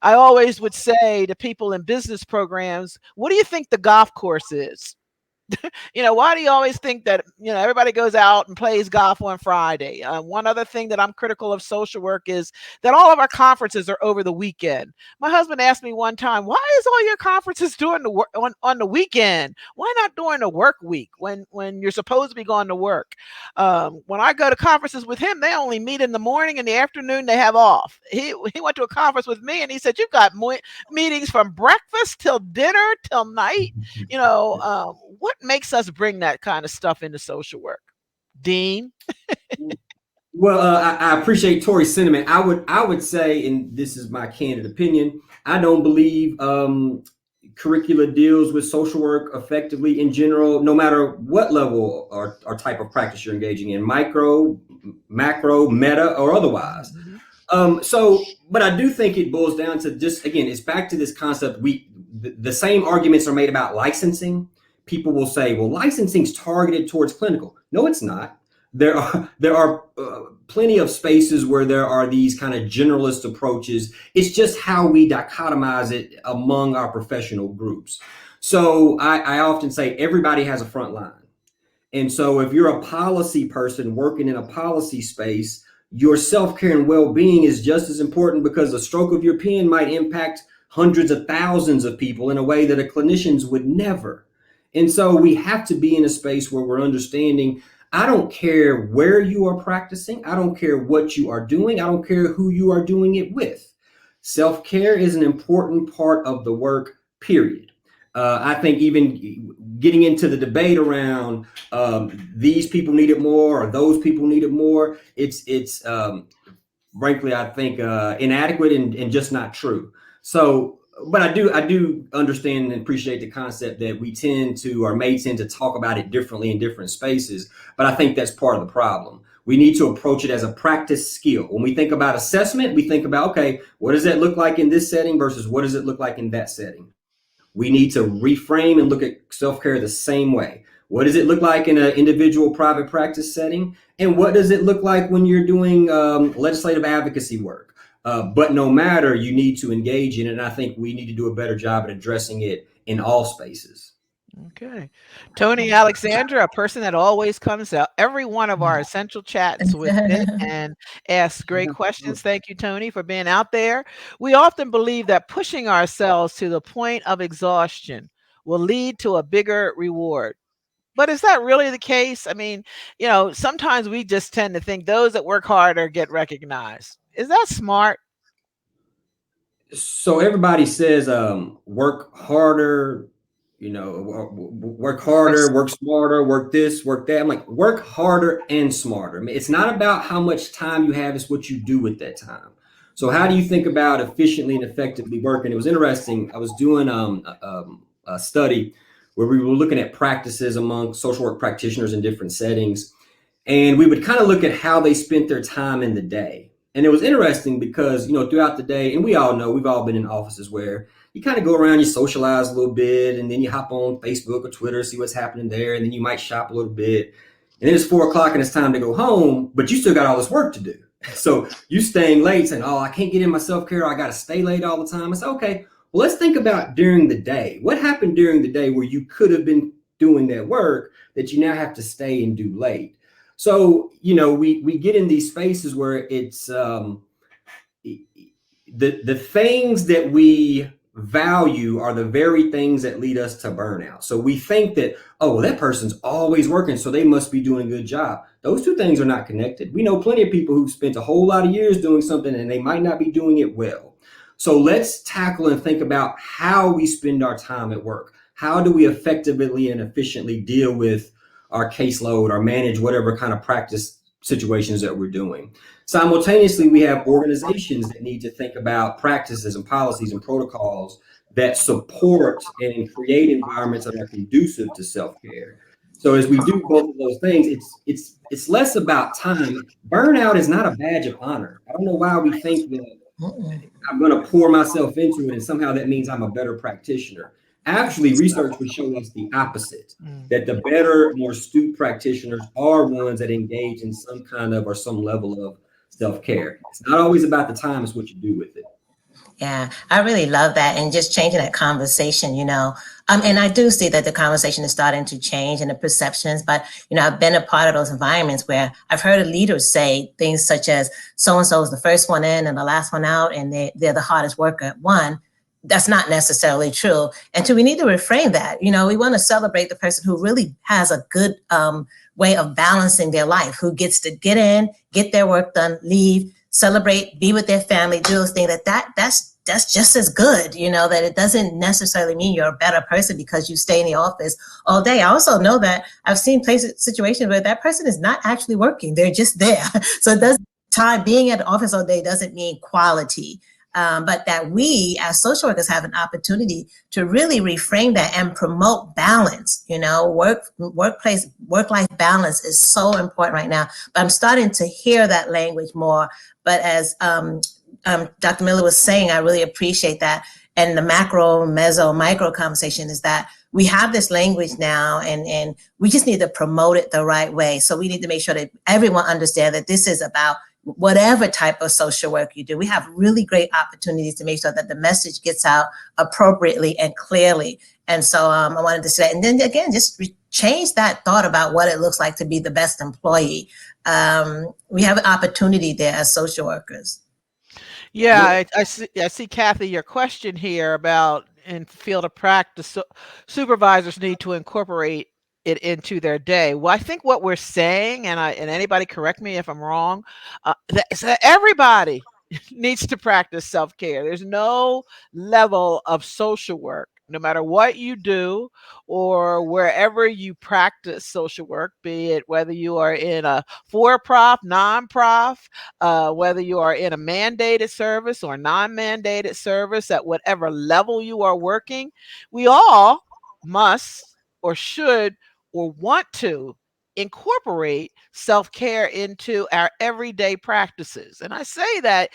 I always would say to people in business programs, what do you think the golf course is? Why do you always think that, everybody goes out and plays golf on Friday? One other thing that I'm critical of social work is that all of our conferences are over the weekend. My husband asked me one time, why is all your conferences during on the weekend? Why not during the work week when you're supposed to be going to work? When I go to conferences with him, they only meet in the morning and the afternoon they have off. He went to a conference with me and he said, you've got meetings from breakfast till dinner till night. What makes us bring that kind of stuff into social work? Dean? Well, I appreciate Tori's sentiment. I would say, and this is my candid opinion, I don't believe curricula deals with social work effectively in general, no matter what level or type of practice you're engaging in, micro, macro, meta, or otherwise. But I do think it boils down to just, again, it's back to this concept. The same arguments are made about licensing. People will say, well, licensing is targeted towards clinical. No, it's not. There are plenty of spaces where there are these kind of generalist approaches. It's just how we dichotomize it among our professional groups. So I often say everybody has a front line. And so if you're a policy person working in a policy space, your self-care and well-being is just as important, because the stroke of your pen might impact hundreds of thousands of people in a way that a clinician's would never. And so we have to be in a space where we're understanding, I don't care where you are practicing. I don't care what you are doing. I don't care who you are doing it with. Self-care is an important part of the work, period. I think even getting into the debate around these people need it more or those people need it more, it's frankly, I think inadequate and just not true. So, but I do understand and appreciate the concept that we tend to or may tend to talk about it differently in different spaces. But I think that's part of the problem. We need to approach it as a practice skill. When we think about assessment, we think about, okay, what does that look like in this setting versus what does it look like in that setting? We need to reframe and look at self-care the same way. What does it look like in an individual private practice setting? And what does it look like when you're doing legislative advocacy work? But no matter, you need to engage in it. And I think we need to do a better job at addressing it in all spaces. Okay. Tony Alexandra, a person that always comes out every one of our essential chats with Mitt and asks great questions. Thank you, Tony, for being out there. We often believe that pushing ourselves to the point of exhaustion will lead to a bigger reward. But is that really the case? I mean, sometimes we just tend to think those that work harder get recognized. Is that smart? So everybody says work harder, work harder, work smarter, work this, work that. I'm like, work harder and smarter. I mean, it's not about how much time you have, it's what you do with that time. So how do you think about efficiently and effectively working? It was interesting. I was doing a study where we were looking at practices among social work practitioners in different settings. And we would kind of look at how they spent their time in the day. And it was interesting because, throughout the day, and we all know, we've all been in offices where you kind of go around, you socialize a little bit, and then you hop on Facebook or Twitter, see what's happening there, and then you might shop a little bit. And then it's 4 o'clock and it's time to go home, but you still got all this work to do. So you staying late saying, oh, I can't get in my self-care, I got to stay late all the time. I said, okay, well, let's think about during the day. What happened during the day where you could have been doing that work that you now have to stay and do late? So, we get in these spaces where it's the things that we value are the very things that lead us to burnout. So we think that, oh, well, that person's always working, so they must be doing a good job. Those two things are not connected. We know plenty of people who've spent a whole lot of years doing something and they might not be doing it well. So let's tackle and think about how we spend our time at work. How do we effectively and efficiently deal with our caseload or manage whatever kind of practice situations that we're doing? Simultaneously, we have organizations that need to think about practices and policies and protocols that support and create environments that are conducive to self-care. So as we do both of those things, it's less about time. Burnout is not a badge of honor. I don't know why we think that I'm going to pour myself into it and somehow that means I'm a better practitioner. Actually, research would show us the opposite, that the better, more astute practitioners are ones that engage in some kind of or some level of self-care. It's not always about the time, it's what you do with it. Yeah, I really love that. And just changing that conversation, and I do see that the conversation is starting to change and the perceptions, but, I've been a part of those environments where I've heard leaders say things such as so-and-so is the first one in and the last one out, and they're the hardest worker at one. That's not necessarily true. And we need to reframe that. We want to celebrate the person who really has a good way of balancing their life, who gets to get in, get their work done, leave, celebrate, be with their family, do those things. That's just as good, that it doesn't necessarily mean you're a better person because you stay in the office all day. I also know that I've seen situations where that person is not actually working. They're just there. So it doesn't being at the office all day doesn't mean quality. But that we as social workers have an opportunity to really reframe that and promote balance. Work-life balance is so important right now. But I'm starting to hear that language more. But as Dr. Miller was saying, I really appreciate that. And the macro, meso, micro conversation is that we have this language now and we just need to promote it the right way. So we need to make sure that everyone understands that this is about whatever type of social work you do. We have really great opportunities to make sure that the message gets out appropriately and clearly. And so I wanted to say that. And then again, just change that thought about what it looks like to be the best employee. We have an opportunity there as social workers. Yeah, I see, Kathy, your question here about, in field of practice, supervisors need to incorporate it into their day. Well, I think what we're saying, and anybody correct me if I'm wrong, that everybody needs to practice self-care. There's no level of social work, no matter what you do or wherever you practice social work, be it whether you are in a for-profit, non-profit, whether you are in a mandated service or non-mandated service, at whatever level you are working, we all must or should or want to incorporate self-care into our everyday practices. And I say that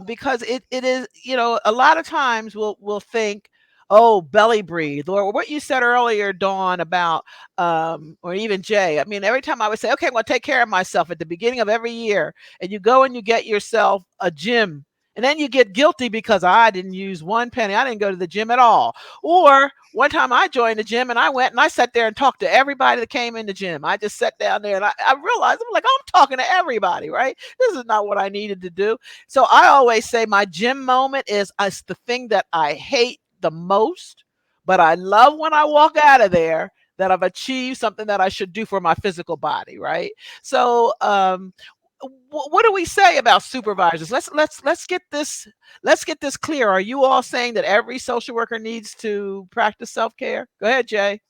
because it is, a lot of times we'll think, oh, belly breathe, or what you said earlier, Dawn, about or even Jay. I mean, every time I would say, okay, I'm going to take care of myself at the beginning of every year, and you go and you get yourself a gym, and then you get guilty because I didn't use one penny. I didn't go to the gym at all. Or one time I joined the gym and I went and I sat there and talked to everybody that came in the gym. I just sat down there and I realized, I'm like, I'm talking to everybody, right? This is not what I needed to do. So I always say my gym moment is the thing that I hate the most, but I love when I walk out of there that I've achieved something that I should do for my physical body, right? So what do we say about supervisors? Let's get this clear. Are you all saying that every social worker needs to practice self-care? Go ahead, Jay.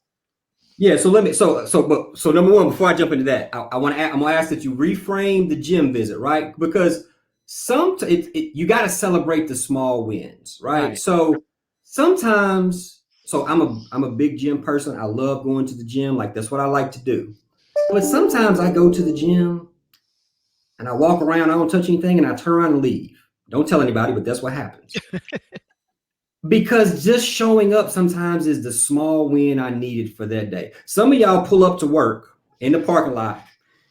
Yeah, so number one, before I jump into that, I'm gonna ask that you reframe the gym visit, right? Because you got to celebrate the small wins, right? So sometimes, I'm a big gym person. I love going to the gym, like that's what I like to do. But sometimes I go to the gym and I walk around, I don't touch anything, and I turn around and leave. Don't tell anybody, but that's what happens. Because just showing up sometimes is the small win I needed for that day. Some of y'all pull up to work in the parking lot,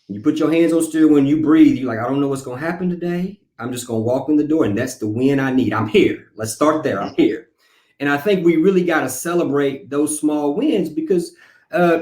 and you put your hands on steering when you breathe. You're like, I don't know what's going to happen today. I'm just going to walk in the door, and that's the win I need. I'm here. Let's start there. I'm here. And I think we really got to celebrate those small wins, because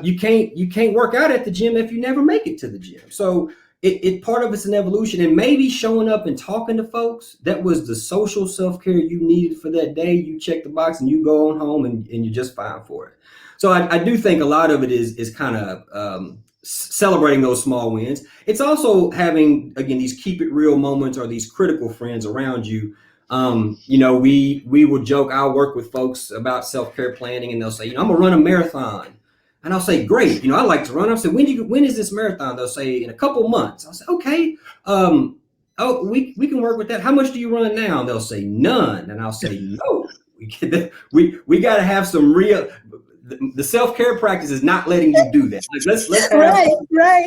you can't work out at the gym if you never make it to the gym. So it part of it's an evolution, and maybe showing up and talking to folks, that was the social self-care you needed for that day. You check the box and you go on home and you're just fine for it. So I do think a lot of it is kind of celebrating those small wins. It's also having, again, these keep it real moments or these critical friends around you. We will joke, I'll work with folks about self-care planning, and they'll say, I'm gonna run a marathon. And I'll say, great, I like to run. I'll say, when is this marathon? They'll say, in a couple months. I'll say, okay. We can work with that. How much do you run now? And they'll say, none. And I'll say, no, we got to have some real, the self-care practice is not letting you do that. Like, let's have right.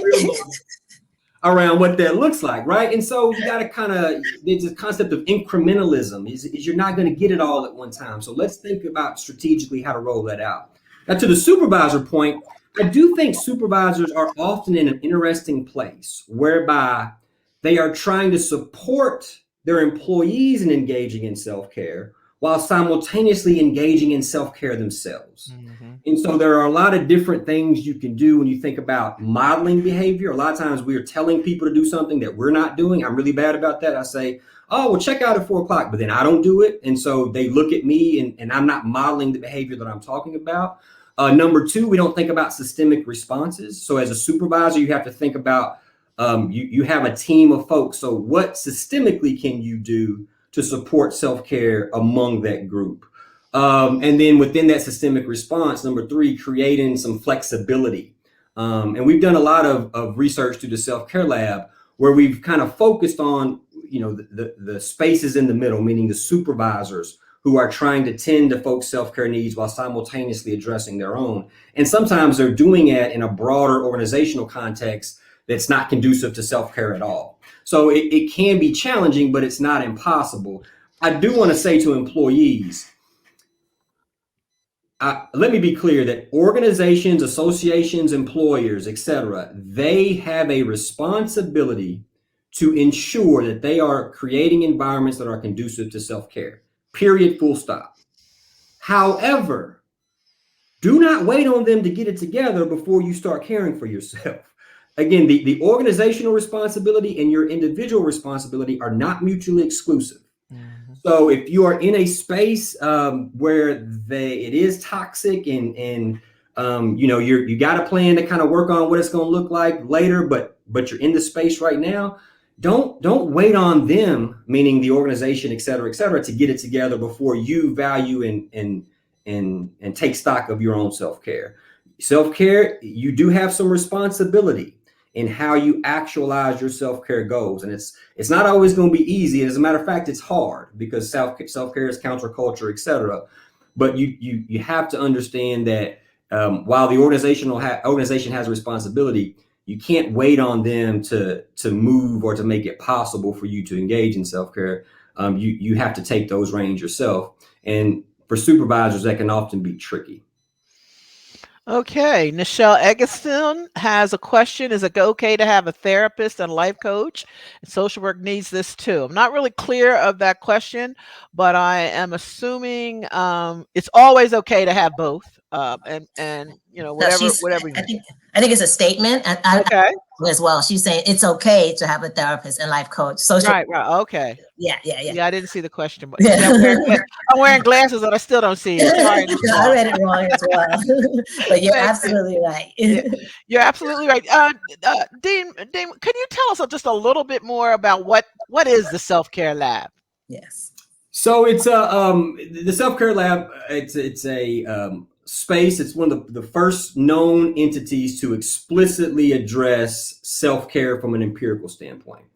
around what that looks like, right? And so you got to there's this concept of incrementalism, is you're not going to get it all at one time. So let's think about strategically how to roll that out. Now, to the supervisor point, I do think supervisors are often in an interesting place whereby they are trying to support their employees in engaging in self-care while simultaneously engaging in self-care themselves. Mm-hmm. And so there are a lot of different things you can do when you think about modeling behavior. A lot of times we are telling people to do something that we're not doing. I'm really bad about that. I say, oh, well, check out at 4:00, but then I don't do it. And so they look at me and I'm not modeling the behavior that I'm talking about. Number two, we don't think about systemic responses. So as a supervisor, you have to think about, you have a team of folks. So what systemically can you do to support self-care among that group? And then within that systemic response, number three, creating some flexibility. And we've done a lot of research through the self-care lab where we've kind of focused on, the spaces in the middle, meaning the supervisors who are trying to tend to folks' self-care needs while simultaneously addressing their own. And sometimes they're doing it in a broader organizational context that's not conducive to self-care at all. So it can be challenging, but it's not impossible. I do want to say to employees, let me be clear that organizations, associations, employers, etc., they have a responsibility to ensure that they are creating environments that are conducive to self-care. Period, full stop. However, do not wait on them to get it together before you start caring for yourself. Again, the organizational responsibility and your individual responsibility are not mutually exclusive. Mm-hmm. So if you are in a space where it is toxic and you got a plan to kind of work on what it's going to look like later, but you're in the space right now, don't wait on them, meaning the organization, et cetera, to get it together before you value and take stock of your own self-care. Self-care, you do have some responsibility in how you actualize your self-care goals. And it's not always going to be easy. As a matter of fact, it's hard because self-care is counterculture, et cetera. But you have to understand that while the organization has a responsibility, you can't wait on them to move or to make it possible for you to engage in self-care. You have to take those reins yourself. And for supervisors, that can often be tricky. Okay, Nichelle Eggleston has a question. Is it okay to have a therapist and life coach? Social work needs this too. I'm not really clear of that question, but I am assuming it's always okay to have both. And whatever. I think it's a statement. Okay. As well, she's saying it's okay to have a therapist and life coach. Right. Okay. Yeah. I didn't see the question, but I'm wearing glasses and I still don't see it. Sorry, I read it wrong as well. But you're absolutely right. You're absolutely right. Dean, can you tell us just a little bit more about what is the Self-Care Lab? Yes. So it's the Self-Care Lab. It's a space. It's one of the first known entities to explicitly address self-care from an empirical standpoint.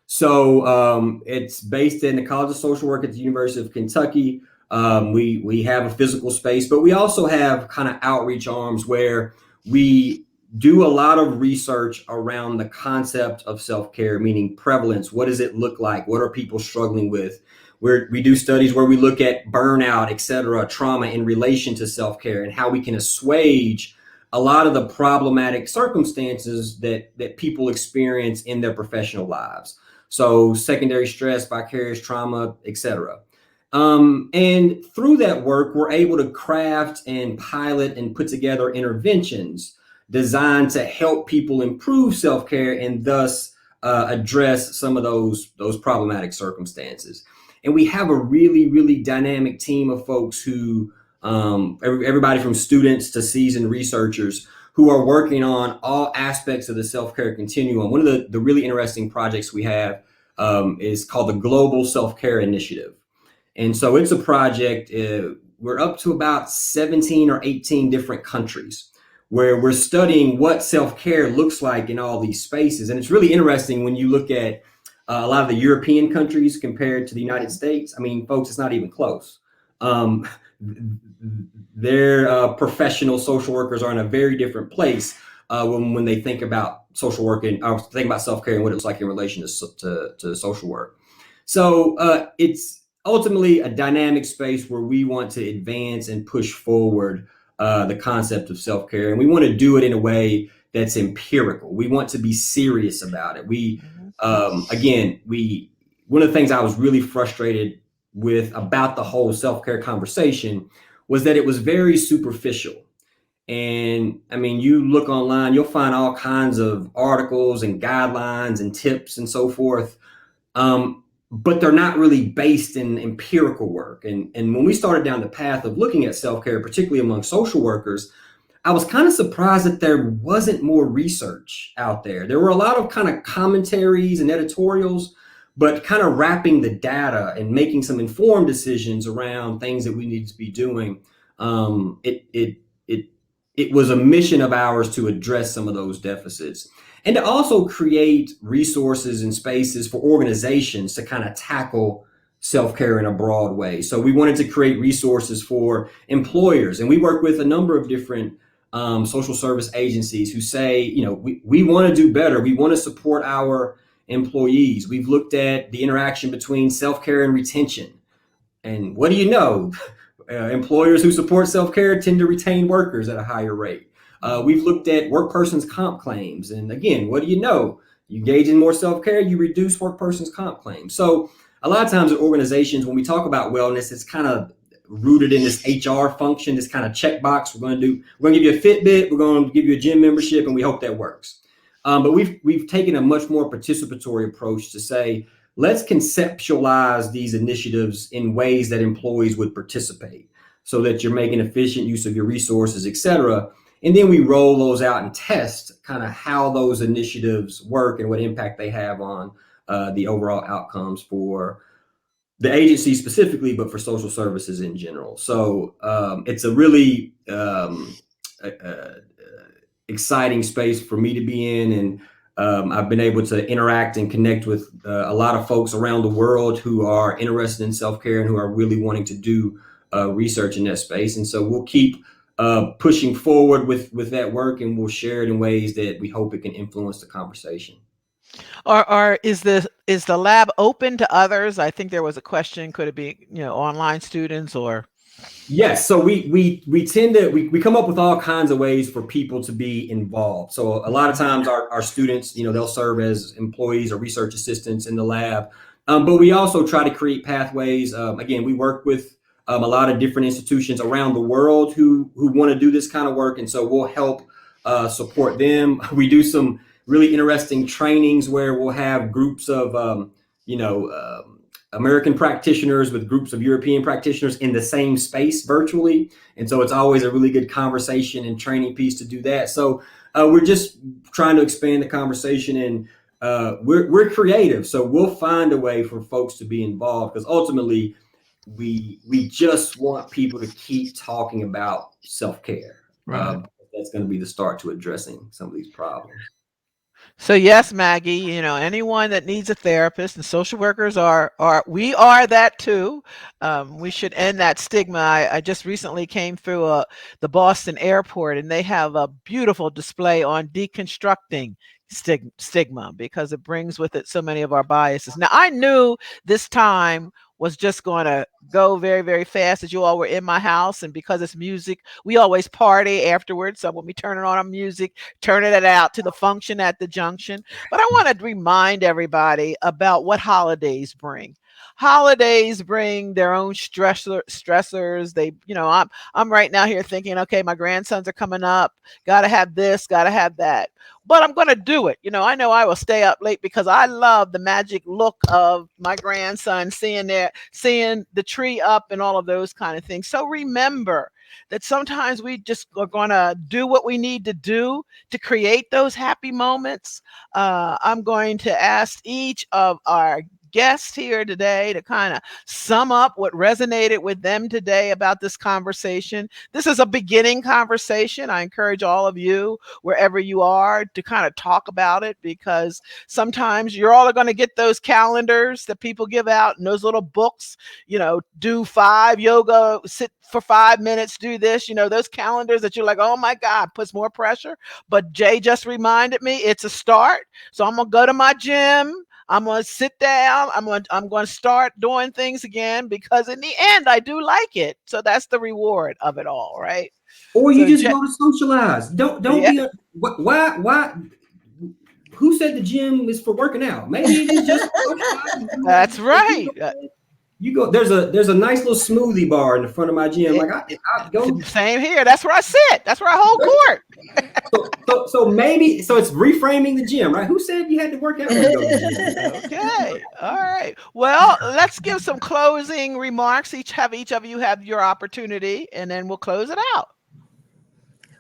So it's based in the College of Social Work at the University of Kentucky. We have a physical space, but we also have kind of outreach arms where we do a lot of research around the concept of self-care, meaning prevalence. What does it look like? What are people struggling with? We do studies where we look at burnout, et cetera, trauma in relation to self-care and how we can assuage a lot of the problematic circumstances that people experience in their professional lives. So secondary stress, vicarious trauma, et cetera. And through that work, we're able to craft and pilot and put together interventions designed to help people improve self-care and thus address some of those problematic circumstances. And we have a really, really dynamic team of folks who, everybody from students to seasoned researchers who are working on all aspects of the self-care continuum. One of the really interesting projects we have is called the Global Self-Care Initiative. And so it's a project, we're up to about 17 or 18 different countries where we're studying what self-care looks like in all these spaces. And it's really interesting when you look at a lot of the European countries compared to the United States. I mean, folks, it's not even close. Their professional social workers are in a very different place when they think about social work and think about self-care and what it looks like in relation to social work. So it's ultimately a dynamic space where we want to advance and push forward the concept of self-care. And we want to do it in a way that's empirical. We want to be serious about it. One of the things I was really frustrated with about the whole self-care conversation was that it was very superficial. And I mean, you look online, you'll find all kinds of articles and guidelines and tips and so forth. But they're not really based in empirical work. And when we started down the path of looking at self-care, particularly among social workers, I was kind of surprised that there wasn't more research out there. There were a lot of kind of commentaries and editorials, but kind of wrapping the data and making some informed decisions around things that we need to be doing. It was a mission of ours to address some of those deficits and to also create resources and spaces for organizations to kind of tackle self-care in a broad way. So we wanted to create resources for employers, and we work with a number of different social service agencies who say, we want to do better. We want to support our employees. We've looked at the interaction between self-care and retention. And what do you know? Employers who support self-care tend to retain workers at a higher rate. We've looked at work person's comp claims. And again, what do you know? You engage in more self-care, you reduce work person's comp claims. So a lot of times in organizations, when we talk about wellness, it's kind of rooted in this HR function, this kind of checkbox. We're going to give you a Fitbit, we're going to give you a gym membership, and we hope that works. But we've taken a much more participatory approach to say, let's conceptualize these initiatives in ways that employees would participate so that you're making efficient use of your resources, et cetera. And then we roll those out and test kind of how those initiatives work and what impact they have on the overall outcomes for the agency specifically, but for social services in general. So it's a really exciting space for me to be in. And I've been able to interact and connect with a lot of folks around the world who are interested in self-care and who are really wanting to do research in that space. And so we'll keep pushing forward with that work, and we'll share it in ways that we hope it can influence the conversation. Or is the lab open to others? I think there was a question, could it be, online students or? Yes, so we tend to we come up with all kinds of ways for people to be involved. So a lot of times our students, they'll serve as employees or research assistants in the lab, but we also try to create pathways. Again, we work with a lot of different institutions around the world who want to do this kind of work, and so we'll help support them. We do some really interesting trainings where we'll have groups of American practitioners with groups of European practitioners in the same space virtually. And so it's always a really good conversation and training piece to do that. So we're just trying to expand the conversation, and we're creative. So we'll find a way for folks to be involved, because ultimately we just want people to keep talking about self-care. Right. That's going to be the start to addressing some of these problems. So yes, Maggie, anyone that needs a therapist, and social workers we are that too. We should end that stigma. I just recently came through the Boston airport, and they have a beautiful display on deconstructing stigma, because it brings with it so many of our biases. Now, I knew this time was just going to go very, very fast, as you all were in my house. And because it's music, we always party afterwards. So when we turn it on our music, turning it out to the function at the junction. But I want to remind everybody about what holidays bring. Holidays bring their own stressors. They, I'm right now here thinking, okay, my grandsons are coming up. Got to have this, got to have that. But I'm going to do it. I know I will stay up late because I love the magic look of my grandson, seeing the tree up and all of those kind of things. So remember that sometimes we just are going to do what we need to do to create those happy moments. I'm going to ask each of our guests here today to kind of sum up what resonated with them today about this conversation. This is a beginning conversation. I encourage all of you, wherever you are, to kind of talk about it, because sometimes you're all going to get those calendars that people give out and those little books, do 5 yoga, sit for 5 minutes, do this, those calendars that you're like, oh my God, puts more pressure. But Jay just reminded me it's a start. So I'm going to go to my gym. I'm going to sit down. I'm going to start doing things again, because in the end, I do like it. So that's the reward of it all, right? Or you just go to socialize. Don't be why? Who said the gym is for working out? Maybe it is just socializing. That's right. You go. There's a nice little smoothie bar in the front of my gym. Like I go. Same here. That's where I sit. That's where I hold court. So maybe it's reframing the gym, right? Who said you had to work out when you go to the gym? Okay. All right. Well, let's give some closing remarks. Each of you have your opportunity, and then we'll close it out.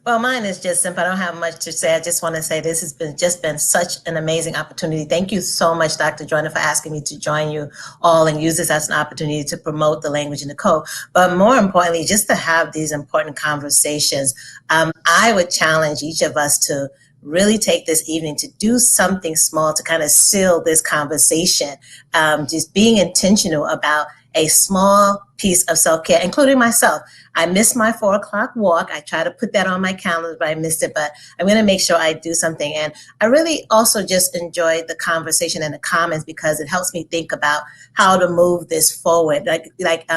Well, mine is just simple. I don't have much to say. I just want to say this has been such an amazing opportunity. Thank you so much, Dr. Joyner, for asking me to join you all and use this as an opportunity to promote the language in the code. But more importantly, just to have these important conversations. I would challenge each of us to really take this evening to do something small to kind of seal this conversation. Just being intentional about a small piece of self-care, including myself. I missed my 4 o'clock walk. I try to put that on my calendar, but I missed it. But I'm going to make sure I do something. And I really also just enjoyed the conversation and the comments, because it helps me think about how to move this forward. Like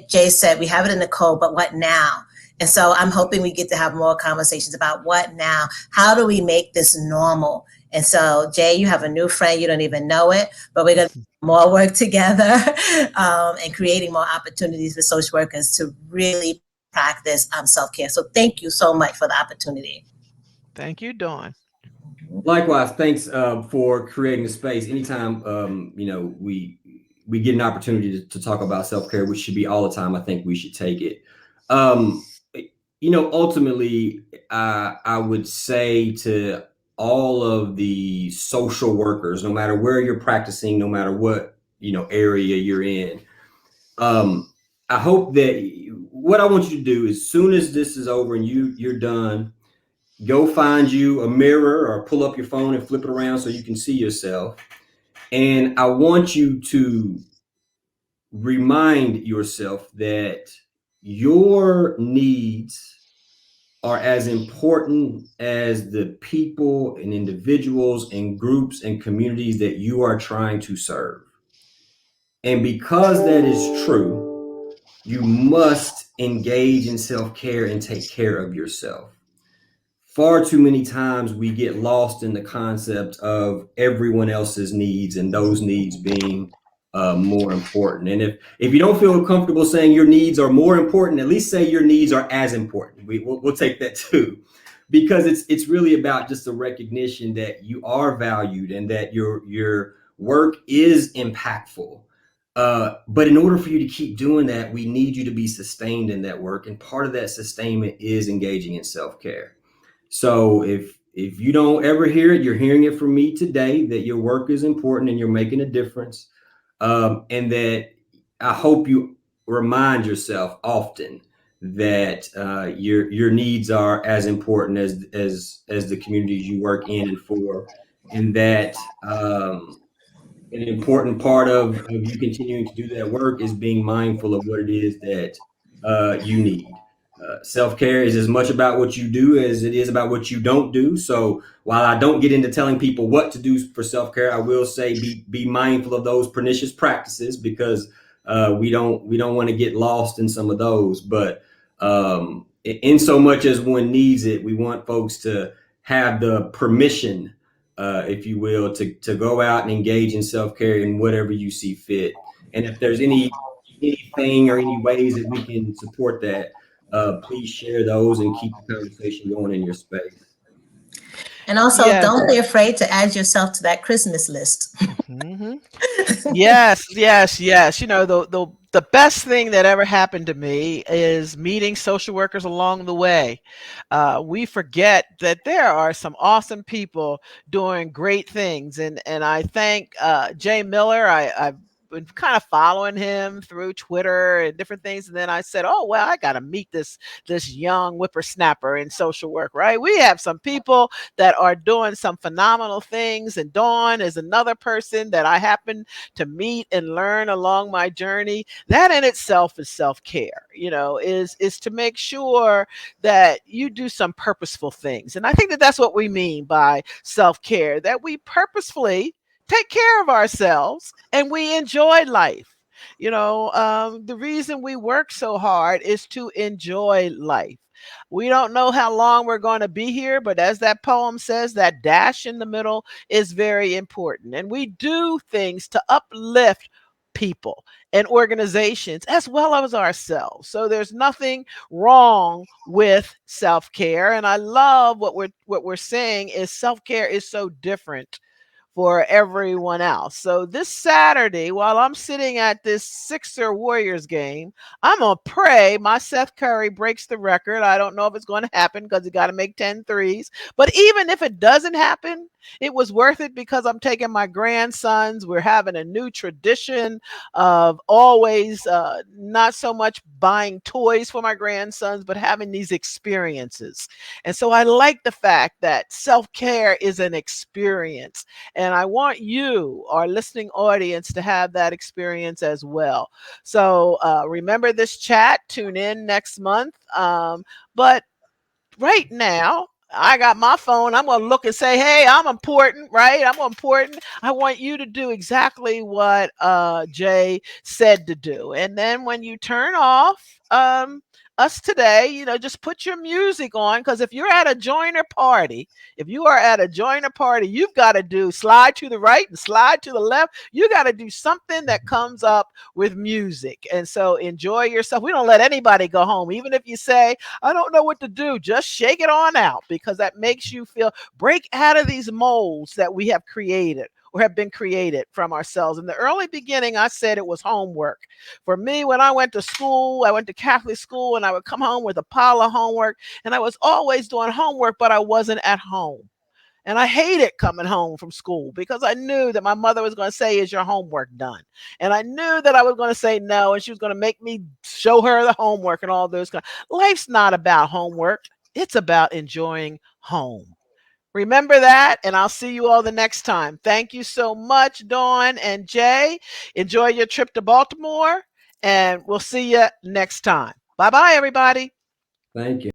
Jay said, we have it in the code, but what now? And so I'm hoping we get to have more conversations about what now? How do we make this normal? And so, Jay, you have a new friend. You don't even know it, but we're going to do more work together and creating more opportunities for social workers to really practice self-care. So thank you so much for the opportunity. Thank you, Dawn. Likewise, thanks for creating a space. Anytime we get an opportunity to talk about self-care, which should be all the time, I think we should take it. Um, Ultimately, I would say to all of the social workers, no matter where you're practicing, no matter what area you're in, I hope that what I want you to do, as soon as this is over and you're done, go find you a mirror or pull up your phone and flip it around so you can see yourself. And I want you to remind yourself that your needs are as important as the people and individuals and groups and communities that you are trying to serve. And because that is true, you must engage in self-care and take care of yourself. Far too many times we get lost in the concept of everyone else's needs and those needs being more important. And if you don't feel comfortable saying your needs are more important, at least say your needs are as important. We'll take that too, because it's really about just the recognition that you are valued and that your work is impactful. But in order for you to keep doing that, we need you to be sustained in that work, and part of that sustainment is engaging in self-care. So if you don't ever hear it, you're hearing it from me today, that your work is important and you're making a difference. And that I hope you remind yourself often that your needs are as important as the communities you work in and for, and that an important part of you continuing to do that work is being mindful of what it is that you need. Self-care is as much about what you do as it is about what you don't do. So while I don't get into telling people what to do for self-care, I will say be mindful of those pernicious practices, because we don't want to get lost in some of those. But in so much as one needs it, we want folks to have the permission, if you will, to go out and engage in self-care in whatever you see fit. And if there's anything or any ways that we can support that, please share those and keep the conversation going in your space. And also, Yes. don't be afraid to add yourself to that Christmas list. Mhm. Yes, yes, yes. The best thing that ever happened to me is meeting social workers along the way. We forget that there are some awesome people doing great things, and I thank Jay Miller. I've been kind of following him through Twitter and different things, and then I said, "Oh well, I got to meet this young whippersnapper in social work." Right? We have some people that are doing some phenomenal things, and Dawn is another person that I happen to meet and learn along my journey. That in itself is self-care, is to make sure that you do some purposeful things. And I think that that's what we mean by self-care, that we purposefully take care of ourselves and we enjoy life. The reason we work so hard is to enjoy life. We don't know how long we're going to be here, but as that poem says, that dash in the middle is very important. And we do things to uplift people and organizations as well as ourselves. So there's nothing wrong with self-care. And I love what we're saying is self-care is so different for everyone else. So this Saturday, while I'm sitting at this Sixer Warriors game, I'm going to pray my Seth Curry breaks the record. I don't know if it's going to happen because he got to make 10 threes. But even if it doesn't happen, it was worth it because I'm taking my grandsons. We're having a new tradition of always not so much buying toys for my grandsons, but having these experiences. And so I like the fact that self-care is an experience. And I want you, our listening audience, to have that experience as well. So remember this chat, tune in next month. But right now, I got my phone. I'm going to look and say, hey, I'm important, right? I'm important. I want you to do exactly what Jay said to do. And then when you turn off, us today, just put your music on, because if you're at a Joyner party, if you are at a Joyner party, you've got to do slide to the right and slide to the left. You got to do something that comes up with music. And so enjoy yourself. We don't let anybody go home. Even if you say, I don't know what to do, just shake it on out, because that makes you feel, break out of these molds that we have created or have been created from ourselves. In the early beginning, I said it was homework. For me, when I went to school, I went to Catholic school, and I would come home with a pile of homework, and I was always doing homework, but I wasn't at home. And I hated coming home from school, because I knew that my mother was going to say, is your homework done? And I knew that I was going to say no, and she was going to make me show her the homework and all those kind. Life's not about homework. It's about enjoying home. Remember that, and I'll see you all the next time. Thank you so much, Dawn and Jay. Enjoy your trip to Baltimore, and we'll see you next time. Bye-bye, everybody. Thank you.